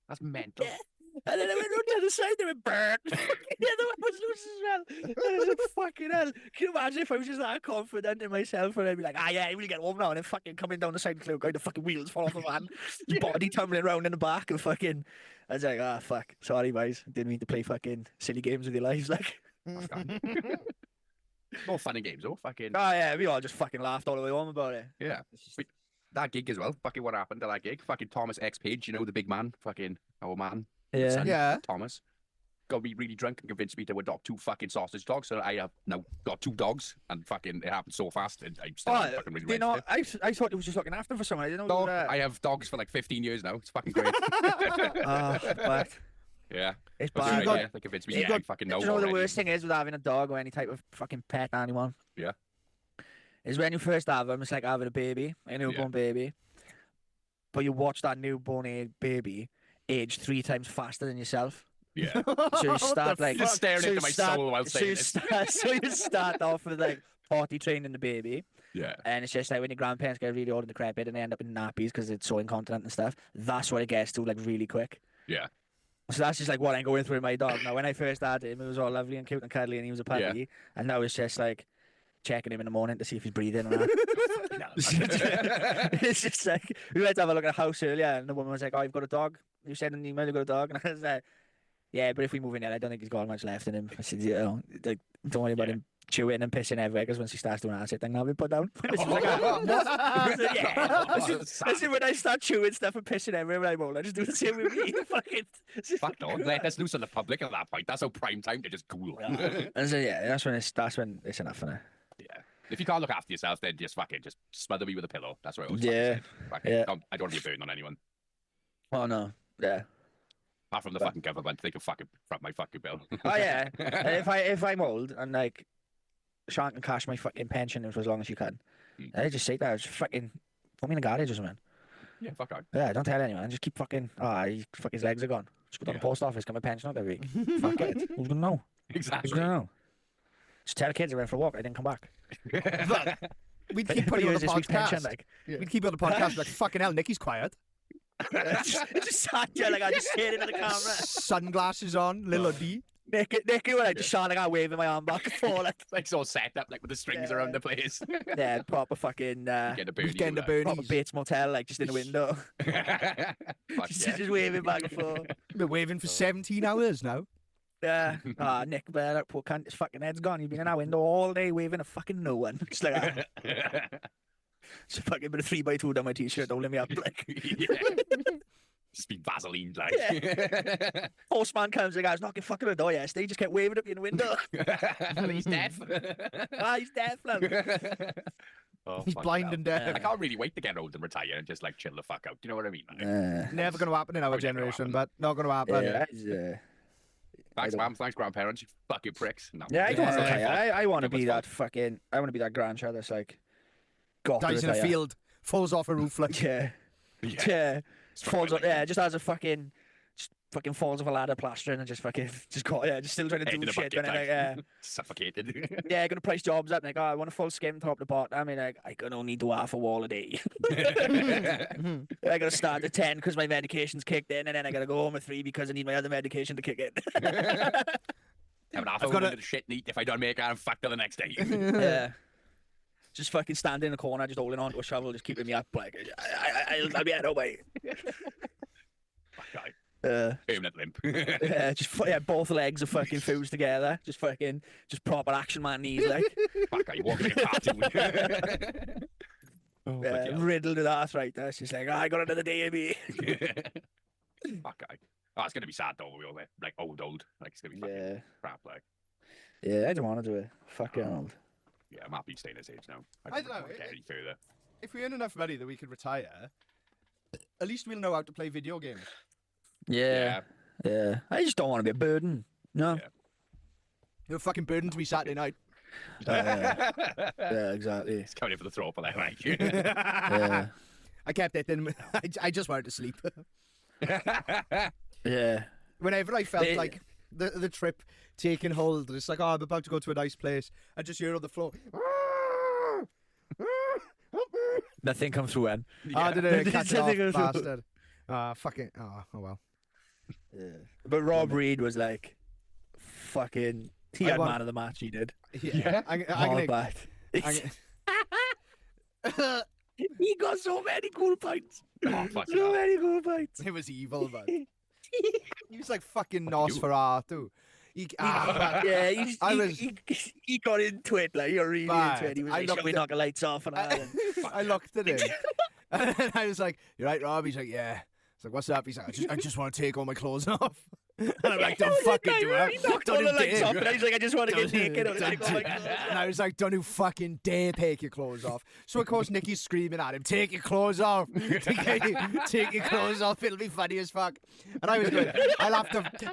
That's mental. Yeah. And then I went round to the side, they went burn. The other one was loose as well. And I was like, fucking hell. Can you imagine if I was just that confident in myself and I'd be like, yeah, we'll get home now. And then fucking coming down the side of the cliff, the fucking wheels fall off the van. His body tumbling around in the back and fucking. I was like, fuck. Sorry, guys. Didn't mean to play fucking silly games with your lives. Like, More fun and games, though. Fucking. yeah, we all just fucking laughed all the way home about it. Yeah. Wait, that gig as well. Fucking what happened to that gig? Fucking Thomas X Page, you know, the big man. Fucking our man. Yeah. Son, Yeah. Thomas. Got me really drunk and convinced me to adopt 2 fucking sausage dogs. So I have now got 2 dogs, and fucking it happened so fast. And I'm still fucking really you know, registered. I thought it was just looking after for someone. I didn't know. No, you were, I have dogs for like 15 years now. It's fucking great. but Yeah. it's But bad. yeah, they convinced me. you Yeah, got- I fucking Do know. you know what the already. worst thing is with having a dog or any type of fucking pet animal? Yeah. Is when you first have them, it's like having a baby, a newborn baby. But you watch that newborn baby age 3 times faster than yourself. Yeah. So you start like Just staring so into you my start- soul while so saying you this. start off with like potty training the baby, Yeah. and it's just like when your grandparents get really old and decrepit and they end up in nappies because it's so incontinent and stuff. That's what it gets to like really quick. Yeah. So that's just like what I'm going through with my dog. Now, when I first had him, it was all lovely and cute and cuddly, and he was a puppy. And now it's just like checking him in the morning to see if he's breathing or not. It's just like we went to have a look at a house earlier, and the woman was like, "Oh, you've got a dog? You said in the email you got a dog?" And I was like, "Yeah, but if we move in there, I don't think he's got much left in him." I said, like, don't worry about him chewing and pissing everywhere, because once he starts doing that, then I'll be put down." She's like, I said, yeah. I said, when I start chewing stuff and pissing everywhere, I'm old. I just do the same with me. Fucking. Fuck no. Let us loose on the public at that point. That's our prime time to just cool. And so yeah, that's when it's enough for now. Yeah. If you can't look after yourself, then just fucking just smother me with a pillow. That's what I always Yeah. fucking say. Yeah. I don't want to be a burden on anyone. Oh no, yeah. Apart from the fucking government, they can fucking front my fucking bill. Oh yeah. And if I'm old and like Sean can cash my fucking pension for as long as you can, I just say that, just fucking put me in the garage or something. Yeah, fuck on. Yeah, don't tell anyone. Just keep fucking. His legs are gone. Just go down to the post office, get my pension out every week. Fuck it. Who's gonna know? Exactly. Who's gonna know? Just tell the kids I went for a walk. I didn't come back. We'd keep putting you on the this week's pension, podcast. like. We'd keep you on the podcast like, fucking hell, Nicky's quiet. Just sat there like I just stared into the camera. Sunglasses on, little D. Nick, you were like just shouting out, waving my arm back and forth. Like, It's like so set up, like with the strings Yeah. around the place. yeah, proper fucking Get a Bernie. Weekend of proper Bernie's. Bates Motel, like just in the window, Fuck just waving back and forth. Been waving for 17 hours now. Yeah. Nick, that poor cunt, his fucking head's gone. He's been in our window all day waving at fucking no one. Just like just fucking bit of 3x2 down my t-shirt, holding me up like. Just be Vaseline, like. Postman comes, the guy's knocking fucking the door yesterday. He just kept waving at me in the window. He's deaf. He's deaf, love. Oh, He's fuck blind hell. and deaf. I can't really wait to get old and retire and just like chill the fuck out. Do you know what I mean? Like, Never going to happen in our Probably never gonna generation, happen. but not going to happen. thanks, mum. Thanks, grandparents. You fucking pricks. No. Yeah, I don't want to Yeah. retire. I want to Never be thought. that fucking. I want to be that grandchild that's like. Got to Dies in a retire. field, falls off a roof like. Yeah. Yeah. Yeah. Straight Falls away, up. Yeah. Just has a fucking. Just fucking falls off a ladder plastering and just fucking. Just got. Yeah. Just still trying to Head in do a shit. bucket, When I, like, yeah. Suffocated. Yeah. Gonna price jobs up. Like, oh, I want a full skim top to bottom. I mean, like, I can only do half a wall a day. Mhm. I gotta start at 10 because my medication's kicked in, and then I gotta go home at 3 because I need my other medication to kick in. Have an half I've hour got a- under the shit neat. If I don't make it, I'm fucked till the next day. Yeah. Just fucking standing in the corner, just holding on to a shovel, just keeping me up. Like, I'll be out of way. Fuck, guy. Permanent limp. Yeah, both legs are fucking fused together. Just proper action man knees, like. Fuck, guy. Walking like a cartoon. Oh, fuck yeah. Riddled with arthritis. Just like, I got another day of me. Fuck, guy. Oh, it's gonna be sad though. We're all like old. Like it's gonna be fucking Yeah. crap. Like, Yeah, I don't want to do it. Fucking Oh. old. yeah, I'm happy staying this age now. I don't know, want to get any further. If we earn enough money that we could retire, at least we'll know how to play video games. Yeah. Yeah. I just don't want to be a burden. No. Yeah. You're a fucking burden to me Saturday night. Yeah, exactly. It's coming in for the throw for that, like. Yeah. I kept it in. I just wanted to sleep. Yeah. Whenever I felt They- like the trip taking hold, it's like, oh, I'm about to go to a nice place. I just hear on the floor. Nothing come through, Anne. I didn't catch it off, Nothing goes through. bastard. Fucking. Oh well. Yeah. But Rob Reed was like, fucking. He I had want- man of the match, he did. Yeah. I'm Hard gonna. back. He got so many cool points. Oh, fuck So yeah. many cool points. It was evil, man. He was like fucking Nosferatu. But Yeah, I was- he got into it, like, you're really Bad. into it. He was I like, looked shall we at- knock the lights off and all that? I looked at him, and then I was like, "You're right, Rob." He's like, "Yeah." It's like, "What's up?" He's like, I just want to take all my clothes off." And I'm like, "Don't fucking do He it! knocked all Don't the you lights dare!" off, and he's like, I just want to get naked. I'm like, oh my God. And I was like, "Don't you fucking dare take your clothes off!" So of course Nicky's screaming at him, "Take your clothes off! Take your clothes off! It'll be funny as fuck." And I was going, I'll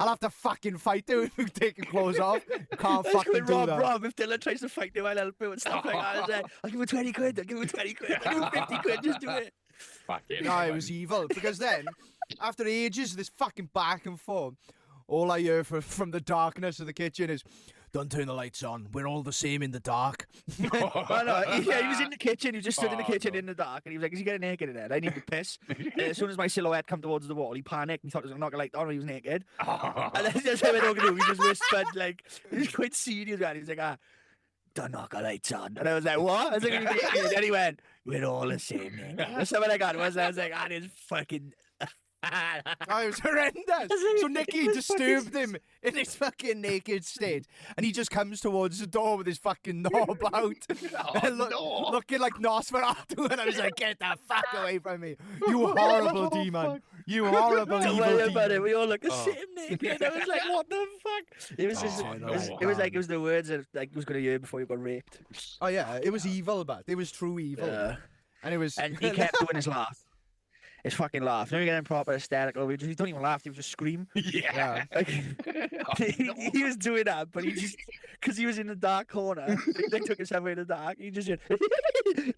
have to fucking fight you if you take your clothes off. You can't That's fucking when do Rob, that. Rob, if Dylan tries to fight him, I'll help him and stuff like that. I was like, I'll give him 20 quid, I'll give him 20 quid, I'll give him 50 quid, just do it. Fucking. No, it was evil because then, after ages of this fucking back and forth, all I hear from the darkness of the kitchen is, "Don't turn the lights on. We're all the same in the dark." Oh, no, he was in the kitchen, he just stood in the Oh, kitchen no. in the dark, and he was like, is he getting naked in there? I need to piss. As soon as my silhouette come towards the wall, he panicked, and he thought he was going to knock a light on when he was naked. And then just how I don't do, he just whispered, like, he was quite serious, man. He was like, don't knock a lights on. And I was like, what? I was like, "Are you naked?" And he went, we're all the same, naked. That's something I got. I was like, this fucking... Oh, it was horrendous. So Nicky disturbed him in his fucking naked state, and he just comes towards the door with his fucking knob out, no. looking like Nosferatu. And I was like, "Get the fuck away from me, you horrible demon! You horrible Don't evil worry about it. demon!" We all look the Oh. same naked. I was like, what the fuck? It was just, Oh, it no. was like, it was the words that like you was going to hear before you got raped. Oh yeah, it was evil, but it was true evil, and it was. And he kept doing his laugh. His fucking laugh. Now you're getting proper hysterical. He don't even laugh. He would just scream. Yeah. Like, Oh, he was doing that, but he just, because he was in the dark corner, they took himself away in the dark. He just,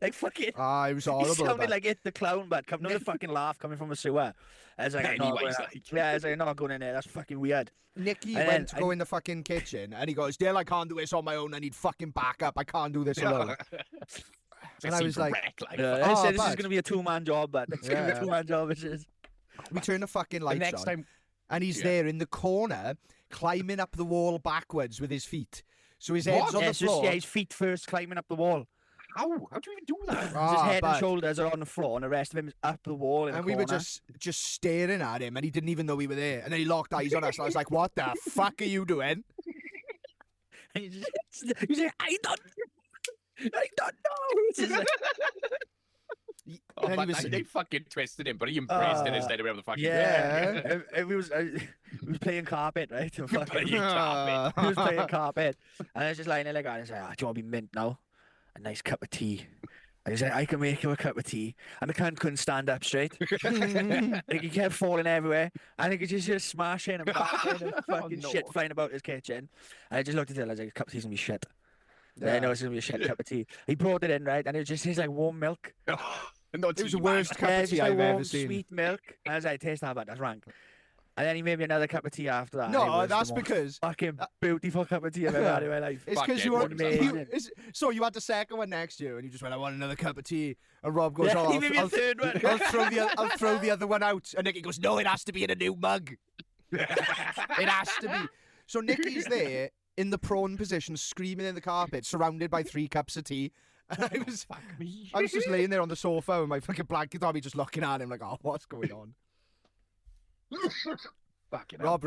like, fucking. Ah, it was He horrible. sounded but- like it, the clown, but come another fucking laugh coming from a sewer. I was like, I'm not Pennywise, going like. yeah, I was like, I'm not going in there. That's fucking weird. Nicky And went then to go in the fucking kitchen, and he goes, "Dale, I can't do this on my own. I need fucking backup. I can't do this alone." And I was like, I Oh, said this is bad. going to be a two-man job, but it's going to be Yeah. a two-man job. It's just, We turn the fucking The lights next on, time, and he's Yeah. there in the corner climbing up the wall backwards with his feet. So his head's on Yeah, the it's just, floor. yeah, his feet first climbing up the wall. How do you even do that? His Ah, head and but- shoulders are on the floor, and the rest of him is up the wall in And the we were corner. just staring at him, and he didn't even know we were there. And then he locked eyes on us, and I was like, "What the fuck are you doing?" And he's like, I don't know. It's just like, Oh, And but he was- they fucking twisted him, but he embraced it instead of whatever the fuck. he did. yeah. And we was playing carpet, right? And fucking- Playing carpet. he was playing carpet, and I was just lying there like, and he's like, "Do you want to be mint now? A nice cup of tea." And he's like, "I can make you a cup of tea." And the cunt couldn't stand up straight. Like, he kept falling everywhere. And he could just smashing and bashing and fucking no. shit flying about his kitchen. And I just looked at it, I was like, "A cup of tea's gonna be shit." Yeah. I know it's gonna be a shit cup of tea. He brought it in, right? And it just tastes like warm milk. No, It was the tea, man. worst cup Yeah, of it's tea just like I've warm, ever seen. sweet milk. And I was like, "Taste that, but that's rank." And then he made me another cup of tea after that. and it No, was the that's most because fucking beautiful cup of tea I've ever had in my life. it's Fuck because yeah, you were. what was that? Amazing. So you had the second one next year, and you just went, "I want another cup of tea." And Rob goes, Yeah, "Oh, he made me a third one. I'll throw the other one out." And Nicky goes, "No, it has to be in a new mug. It has to be." So Nicky's there in the prone position, screaming in the carpet, surrounded by 3 cups of tea. And I was just laying there on the sofa with my fucking blanket on me, just looking at him like, "Oh, what's going on?" Fucking hell. Rob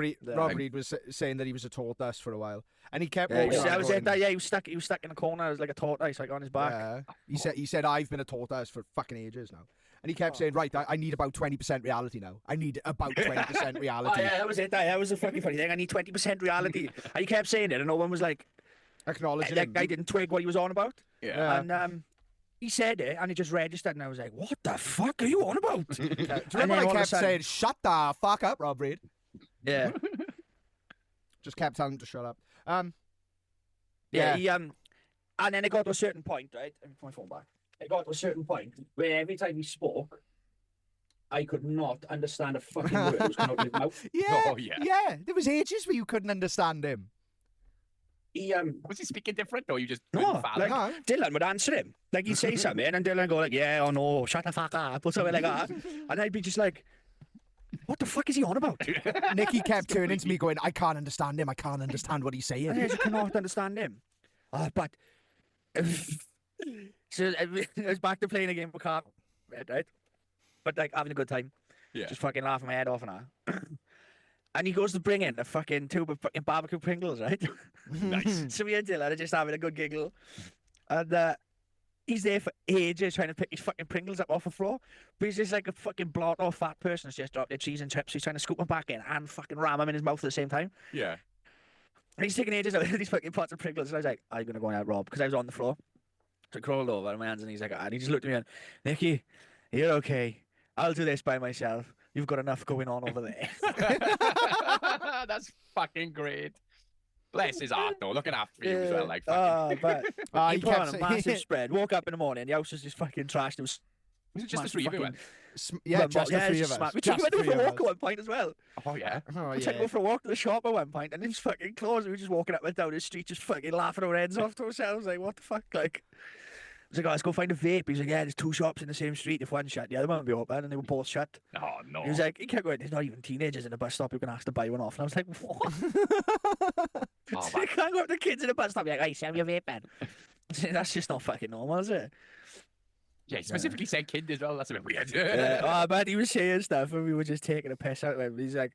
Reed was saying that he was a tortoise for a while, and he kept Yeah, walking around I was going, yeah, he was stuck in the corner. I was like a tortoise, like on his back. Yeah. He said I've been a tortoise for fucking ages now. And he kept saying, "Right, I need about 20% reality now. I need about 20% Oh reality." yeah, that was it. That was a fucking funny thing. I need 20% reality. And he kept saying it, and no one was like, Acknowledging that him. guy didn't twig what he was on about. Yeah. And he said it, and it just registered, and I was like, "What the fuck are you on about?" Do you And remember then I all of a kept sudden- saying, "Shut the fuck up, Rob Reed"? Yeah, Just kept telling him to shut up. yeah. He and then it got to a certain point, right? Let me put my phone back. It got to a certain point where every time he spoke, I could not understand a fucking word that was coming out of his mouth. Yeah, Oh, yeah. yeah. There was ages where you couldn't understand him. He Was he speaking different, or you just No, couldn't fathom? like- Dylan would answer him. Like, he'd say something, and Dylan would go like, "Yeah, or no, shut the fuck up," or something like that. And I'd be just like, "What the fuck is he on about?" Nicky kept turning to me going, "I can't understand him. I can't understand what he's And saying." I just cannot understand him. But so I was back to playing a game of cards, right? But like having a good time, Yeah. just fucking laughing my head off and that. And he goes to bring in a fucking tube of fucking barbecue Pringles, right? Nice. So me and Dylan are just having a good giggle, and he's there for ages trying to pick his fucking Pringles up off the floor. But he's just like a fucking blot off fat person who's just dropped their cheese and chips. He's trying to scoop them back in and fucking ram them in his mouth at the same time. Yeah. And he's taking ages out of these fucking pots of Pringles. And I was like, "Are you going to go out, Rob?" Because I was on the floor. So I crawled over on my hands and he's like, and he just looked at me and, "Nicky, you're okay. I'll do this by myself. You've got enough going on over there." That's fucking great. Bless his heart, though. Looking after you as well, like fucking. But Ah, he he put kept on a saying- massive spread. Woke up in the morning, the house was just fucking trashed. It was Was it just the three of you? fucking- Went? Yeah, just the yeah, three it's of just us. We took Just went the for three a of walk us. at one point as well. Oh yeah. Oh, We took yeah. go for a walk to the shop at one point, and it was fucking closed. We were just walking up and down the street, just fucking laughing our heads off to ourselves. Like, what the fuck? Like, I was like, "Oh, let's go find a vape." He's like, "Yeah, there's 2 shops in the same street. If one's shut, the other one will be open," and they were both shut. Oh no. He was like, he kept going, "There's not even teenagers in the bus stop who can ask to buy one off." And I was like, "What?" Oh, You man. can't go up to kids in the bus stop. You're like, "Hey, sell me a vape, man." That's just not fucking normal, is it? Yeah, he specifically said kid as well. That's a bit weird. But he was saying stuff, and we were just taking a piss out of him. He's like,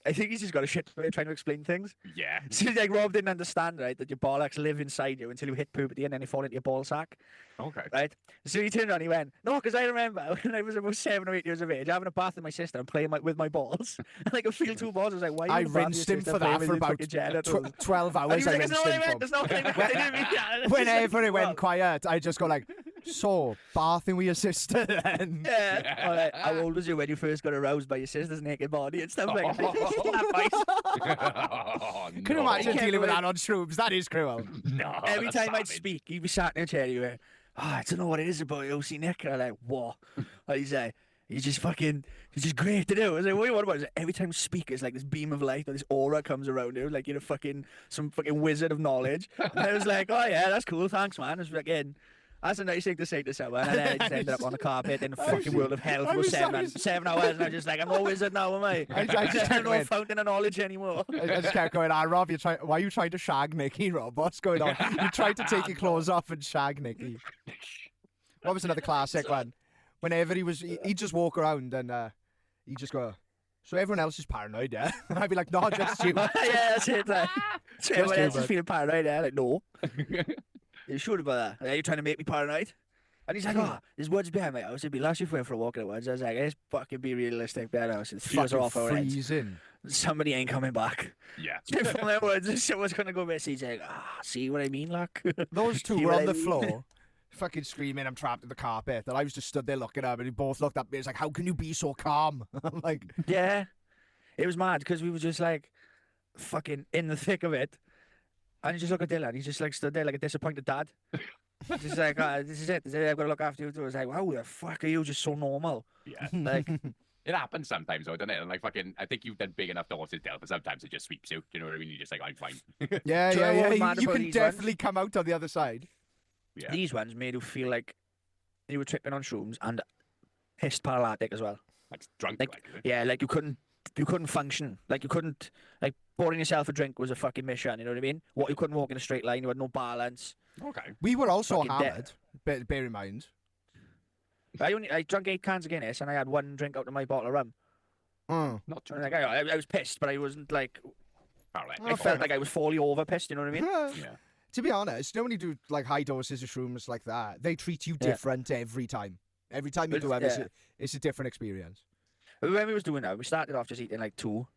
I think he's just got a shit way of trying to explain things. Yeah. So like Rob didn't understand, right, that your bollocks live inside you until you hit puberty and then they fall into your ball sack, Okay. right? So he turned around and he went, "No, because I remember when I was about 7 or 8 years of age, having a bath with my sister and playing with my balls. And I could feel 2 balls. I was like, "Why are you I in the bath with rinsed your him sister for playing that with for your about fucking genitals?" 12 And hours. he was I like, "That's rinsed not what I him meant. for. That's not what I meant. I didn't mean that." And it's just Whenever like, it went "Well, quiet, I just go like, "So, bathing with your sister then?" Yeah. Or like, "How old was you when you first got aroused by your sister's naked body?" and stuff like that. Oh, Can you no. imagine can't dealing with wait. that on shrooms? That is cruel. No. Every that's time I'd savage. speak, he'd be sat in a chair. He'd go, "I don't know what it is about OC Nick." And I'm like, "What?" And he's like, "He's just fucking, he's just great to do." I was like, "What do you want about it?" He's like, every time you speak, it's like this beam of light or this aura comes around you, like you're some fucking wizard of knowledge. And I was like, "Oh yeah, that's cool, thanks, man." I was fucking, That's a nice thing to say to someone, and then I just ended up on the carpet in the fucking world of hell I for was- I 7 hours, and I'm just like, I'm no wizard now, am I? I just I'm no went- fountain of knowledge anymore. I just kept going, Rob, why are you trying to shag Nikki, Rob? What's going on? You tried to take your clothes off and shag Nikki. What was another classic one? Whenever he'd just walk around and he'd just go, so everyone else is paranoid, yeah? And I'd be like, no, just you. Yeah, that's it. Like, so everyone you, else is bud. feeling paranoid, yeah? Like, no. You sure about that? Are you trying to make me paranoid? And he's like, oh, there's woods behind my house. It'd be last if we went for a walk in the woods. I was like, let's fucking be realistic behind our house. The fields are Fucking off our heads. freezing. Somebody ain't coming back. Yeah. From the woods, someone's going to go missing. He's like, see what I mean, look? Those two See were what on I the mean? floor, fucking screaming, I'm trapped in the carpet. And I was just stood there looking at him, and we both looked at me. It's like, how can you be so calm? I'm like, Yeah. It was mad because we were just like fucking in the thick of it. And you just look at Dylan. He's just like stood there like a disappointed dad. Just like, this is it. I've got to look after you too. It's like, wow, the fuck are you just so normal? Yeah. Like, It happens sometimes, though, doesn't it? And like fucking, I think you've done big enough doses, Del, but sometimes it just sweeps you. Do you know what I mean? You're just like, I'm fine. yeah, Do you know yeah, what was yeah. mad You about can these definitely come out on the other side. Yeah. these ones made you feel like you were tripping on shrooms and pissed paralytic as well. Like drunk, Like, like, is it? yeah, like you couldn't function. Like you couldn't, like pouring yourself a drink was a fucking mission. You know what I mean? You couldn't walk in a straight line. You had no balance. Okay. We were also Fucking hammered, bear in mind. I drank 8 cans of Guinness and I had 1 drink out of my bottle of rum. Mm. Not too And like I was pissed, but I wasn't like paralytic. I felt like I was fully over pissed. You know what I mean? Yeah. To be honest, when you do like high doses of shrooms like that, they treat you Yeah. different every time. Every time you It's- do it, yeah. it's a different experience. But when we was doing that, we started off just eating like 2,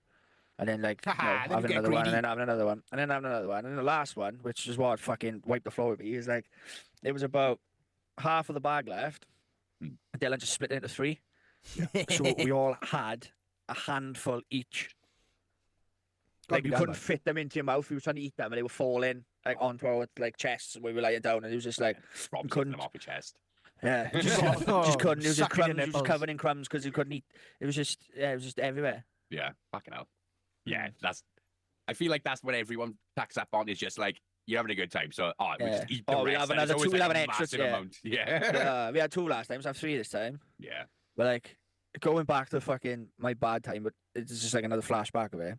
and then like Haha, then you having get another one, greedy. and then having another one, and then having another one, and then the last one, which is what fucking wiped the floor with me, is like it was about half of the bag left. Hmm. Dylan just split it into 3, so we all had a handful each. Gotta Like be you done, couldn't man. fit them into your mouth. We were trying to eat them, and they were falling like onto our like chests when we were lying down, and it was just like Rob's couldn't- them off your chest. yeah, Oh, just couldn't. It was just sucking your crumbs. It was just nipples. covered in crumbs because you couldn't eat. It was just everywhere. Yeah. Fucking hell. Yeah. I feel like that's what everyone tacks up on is just like, you're having a good time. So, we Yeah. just eat the Oh, we'll rest. have and it's another always two, we'll like have a an extra, massive yeah. amount. Yeah. We had 2 last time. So I have 3 this time. Yeah. But like going back to fucking my bad time, but it's just like another flashback of it.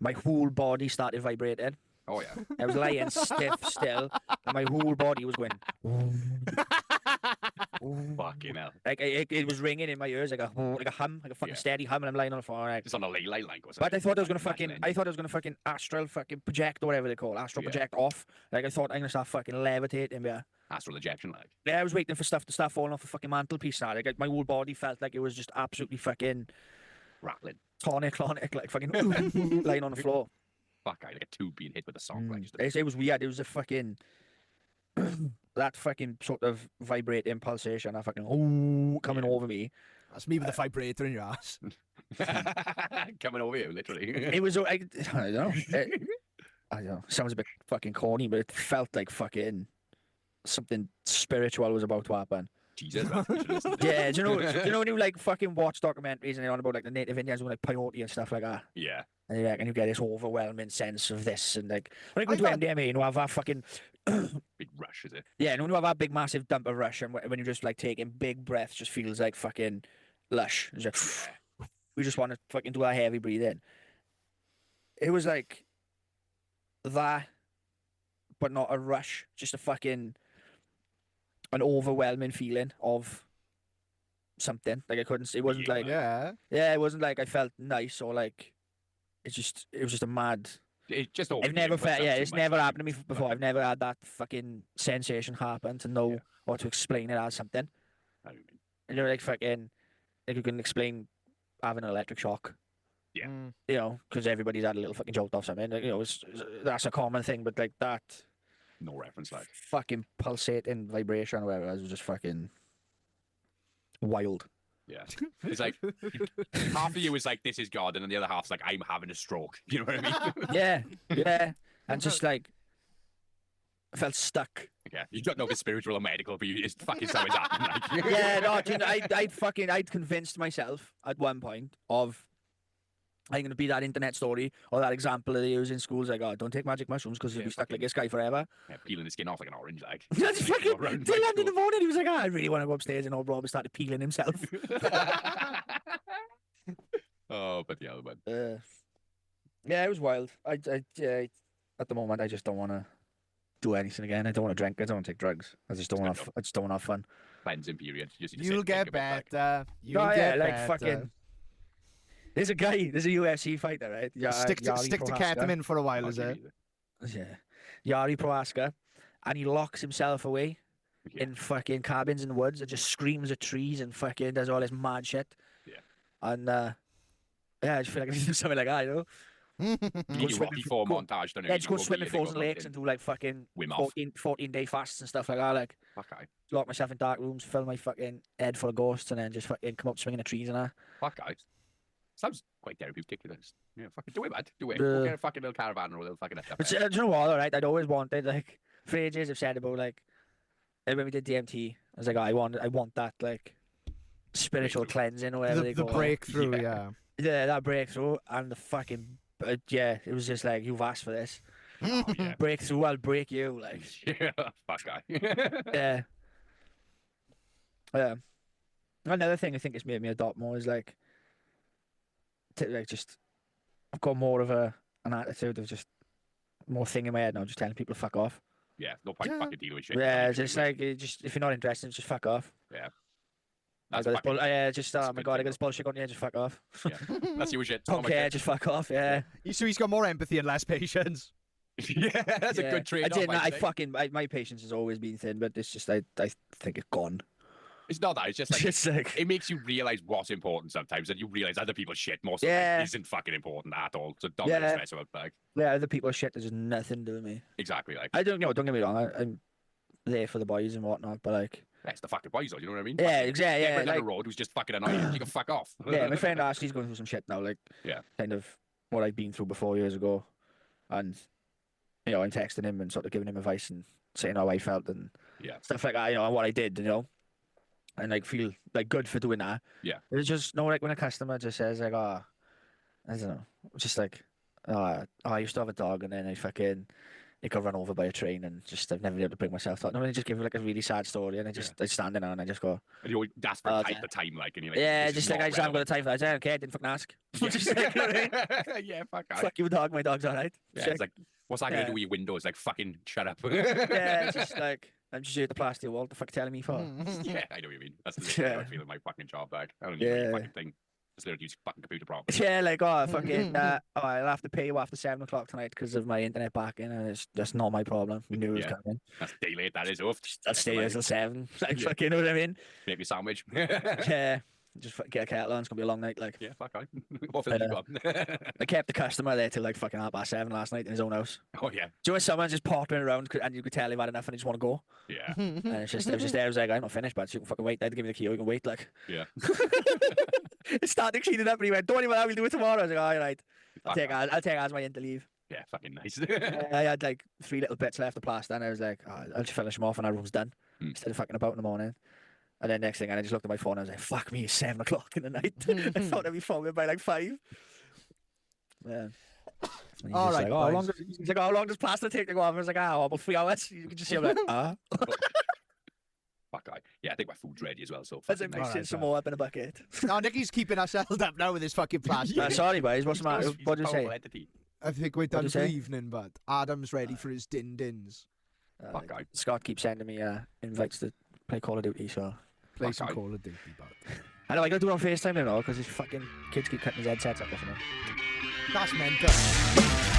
My whole body started vibrating. Oh, yeah. I was lying stiff still, and my whole body was going. Fucking hell. Like it was ringing in my ears like a hum, like a fucking Yeah. steady hum, and I'm lying on the floor. Like, Just on a ley line like or something. but I thought I was gonna Fucking fucking, imagining. astral fucking project or whatever they call it, astral Yeah. project off. Like I thought I'm gonna start fucking levitating. Yeah. Astral ejection, like. Yeah, I was waiting for stuff to start falling off the fucking mantelpiece now. Like my whole body felt like it was just absolutely fucking Rattling. tonic, like fucking lying on the floor. Fuck, like a tube being hit with a song. Like, just It was weird. It was a fucking that fucking sort of vibrating pulsation, that fucking coming over me. That's me with the vibrator in your ass. coming over you, literally. It was I don't know. I don't know. Sounds a bit fucking corny, but it felt like fucking something spiritual was about to happen. Jesus, man. We should listen to Yeah, do you know when you like fucking watch documentaries and they're on about like the native Indians doing like peyote and stuff like that? Yeah. And you reckon you get this overwhelming sense of this and like when you go I've to had- MDMA, you have that fucking Big rush, is it? yeah, and when you have that big massive dump of rush and when you're just like taking big breaths, just feels like fucking lush. It's just, we just want to fucking do a heavy breathe in. It was like that, but not a rush, just a fucking an overwhelming feeling of something. Like I couldn't. It wasn't Yeah. like Yeah. it wasn't like I felt nice or like it was just a mad. It just I've never felt. Yeah, it's never happened to me before. I've never had that fucking sensation happen to know Yeah. or to explain it as something. You know, like fucking, like you can explain having an electric shock. Yeah. Mm. You know, because everybody's had a little fucking jolt off something. Like, you know, that's a common thing. But like that No reference, like. fucking pulsating vibration or whatever, it was just fucking wild. Yeah. It's like half of you is like, this is God, and then the other half's like, I'm having a stroke. You know what I mean? Yeah, yeah, and just like I felt stuck. Yeah. You don't know if it's spiritual or medical, but it's fucking something's happening. Like. Yeah, no, do you know, I'd convinced myself at one point of I'm gonna be that internet story or that example that they use in schools. Like, oh, don't take magic mushrooms because you'll be stuck like this guy forever. Yeah, peeling the skin off like an orange, like. That's fucking. Around Till my end in the school. morning, he was like, I really want to go upstairs, and old Rob started peeling himself. Oh, but yeah, but Yeah, it was wild. Yeah, at the moment, I just don't want to do anything again. I don't want to drink. I don't want to take drugs. I just don't want to. I just don't want to have fun. cleansing period. You just need to You'll sit and get think a bit, like, better. You'll Oh, yeah, get like better. fucking. There's a UFC fighter, right? Stick to Prohaska. ketamine for a while, oh, is it? Jesus. Yeah, Yari Prohaska, and he locks himself away Yeah. in fucking cabins in the woods and just screams at trees and fucking does all this mad shit. Yeah. And yeah, I just feel like I need to do something like that, you know? You Go need your swimming- Rocky Four go- montage, don't you? Yeah, You just go go swim in breathing, go frozen lakes fucking and do like fucking Wim Hof. 14-day fasts and stuff like that. Like, Okay. lock myself in dark rooms, fill my fucking head full of ghosts, and then just fucking come up swinging the trees and that. Fuck, guys. Sounds quite therapeutic. Yeah, fucking do it, man. Do it. Yeah. Go get a fucking little caravan or a little fucking But SFS. do you know what, alright? I'd always wanted, like, for ages I've said about, like, when we did DMT, I was like, oh, I want that, like, spiritual Breakthrough. cleansing or whatever The they call it. breakthrough, Yeah. yeah. Yeah, that breakthrough and the fucking, yeah, it was just like, you've asked for this. Oh, yeah. Breakthrough, I'll break you, like, Yeah, fuck, guy. yeah. Yeah. Another thing I think has made me adopt more is, like, just, I've got more of an attitude of just more thing in my head now, just telling people to fuck off. Yeah, no point Yeah. fucking dealing with shit. Yeah, Nothing to just do with. like, just if you're not interested, just fuck off. That's I got this fucking, just that's oh a my good god, I thing, got this bullshit on you, just fuck off. that's your shit. Don't care, just fuck off. Yeah, So he's got more empathy and less patience. Yeah, that's a Yeah. good trade. I did. My patience has always been thin, but it's just I think it's gone. It's not that. It's just like It's like it makes you realize what's important sometimes, and you realize other people's shit most of Yeah. it isn't fucking important at all. So don't Yeah. let stress about like yeah, other people's shit has nothing to do with me. exactly like I don't don't get me wrong. I'm there for the boys and whatnot, but like that's the fucking boys, though. You know what I mean? yeah, Fucking exactly. Yeah, everyone down like the road who's just fucking annoying. You can fuck off. yeah, my friend Ashley's going through some shit now. Like Yeah. kind of what I've been through before years ago, and you know, I'm texting him and sort of giving him advice and saying how I felt and Yeah. stuff like that. You know, and what I did. You know. And like feel like good for doing that. Yeah. It's just no like when a customer just says like, oh, I don't know, just like, oh, I used to have a dog and then it got run over by a train and just I've never been able to bring myself to it. No, they just give like a really sad story and I stand there and I just go, And you always ask for Oh, type yeah. the time, like, and you're like, yeah, this is just like not I just haven't got relevant. the time for that. I don't care, I didn't fucking ask. Just like, you know what I mean? Yeah, fuck. Fuck you, dog. My dog's alright. Yeah, it's like, what's that gonna Yeah. do with your windows? Like, fucking shut up. yeah, it's just like I'm just here at the plastic wall. What the fuck you telling me for? Yeah, I know what you mean. That's literally how I Yeah. feel in my fucking job. Like, I don't need any Yeah. fucking thing. Just literally use fucking computer properly. Yeah, like oh fucking oh, I'll have to pay you after 7 o'clock tonight because of my internet backing and it's just not my problem. We knew it was Yeah. coming. That's day late. That is off. I'll stay here till 7. Like Yeah. fucking, you know what I mean? Make me a sandwich. Yeah. Just get a kettle on. It's gonna be a long night. Like Yeah, fuck I. What film you got? I kept the customer there till like fucking 7:30 last night in his own house. Oh yeah, Do you know when someone's just pottering around and you could tell they've had enough and they just want to go? yeah, And it was just there. I was like, I'm not finished, but you can fucking wait. They had to give me the key. You can wait. Like yeah. it started cleaning up and he went, "Don't even. We'll do it tomorrow." I was like, "All right, I'll Fuck take as my in to leave." Yeah, fucking nice. I had like 3 little bits left to plaster, and I was like, oh, I'll just finish them off, and our room's done. Hmm. Instead of fucking about in the morning. And then next thing, and I just looked at my phone, and I was like, fuck me, it's 7 o'clock in the night. I thought I'd be phoned by like 5. Yeah. And All he's right, like, how long boys. does, he's like, how long does plaster take to go off? I was like, about 3 hours. You can just see I'm like, Fuck I. Yeah, I think my food's ready as well. So As I fucking mix nice. in some more up in a bucket. Now Nicky's keeping us held up now with his fucking plastic. Sorry, boys. What's the matter? He's What did you a say? powerful entity. I think we're What'd done you for say? the evening, but Adam's ready for his din-dins. Fuck I. Scott keeps sending me invites to play Call of Duty, so. Play Fuck some aye. Call of Duty, but I know, I gotta do it on FaceTime now because his fucking kids keep cutting his headsets up or something. that's mental.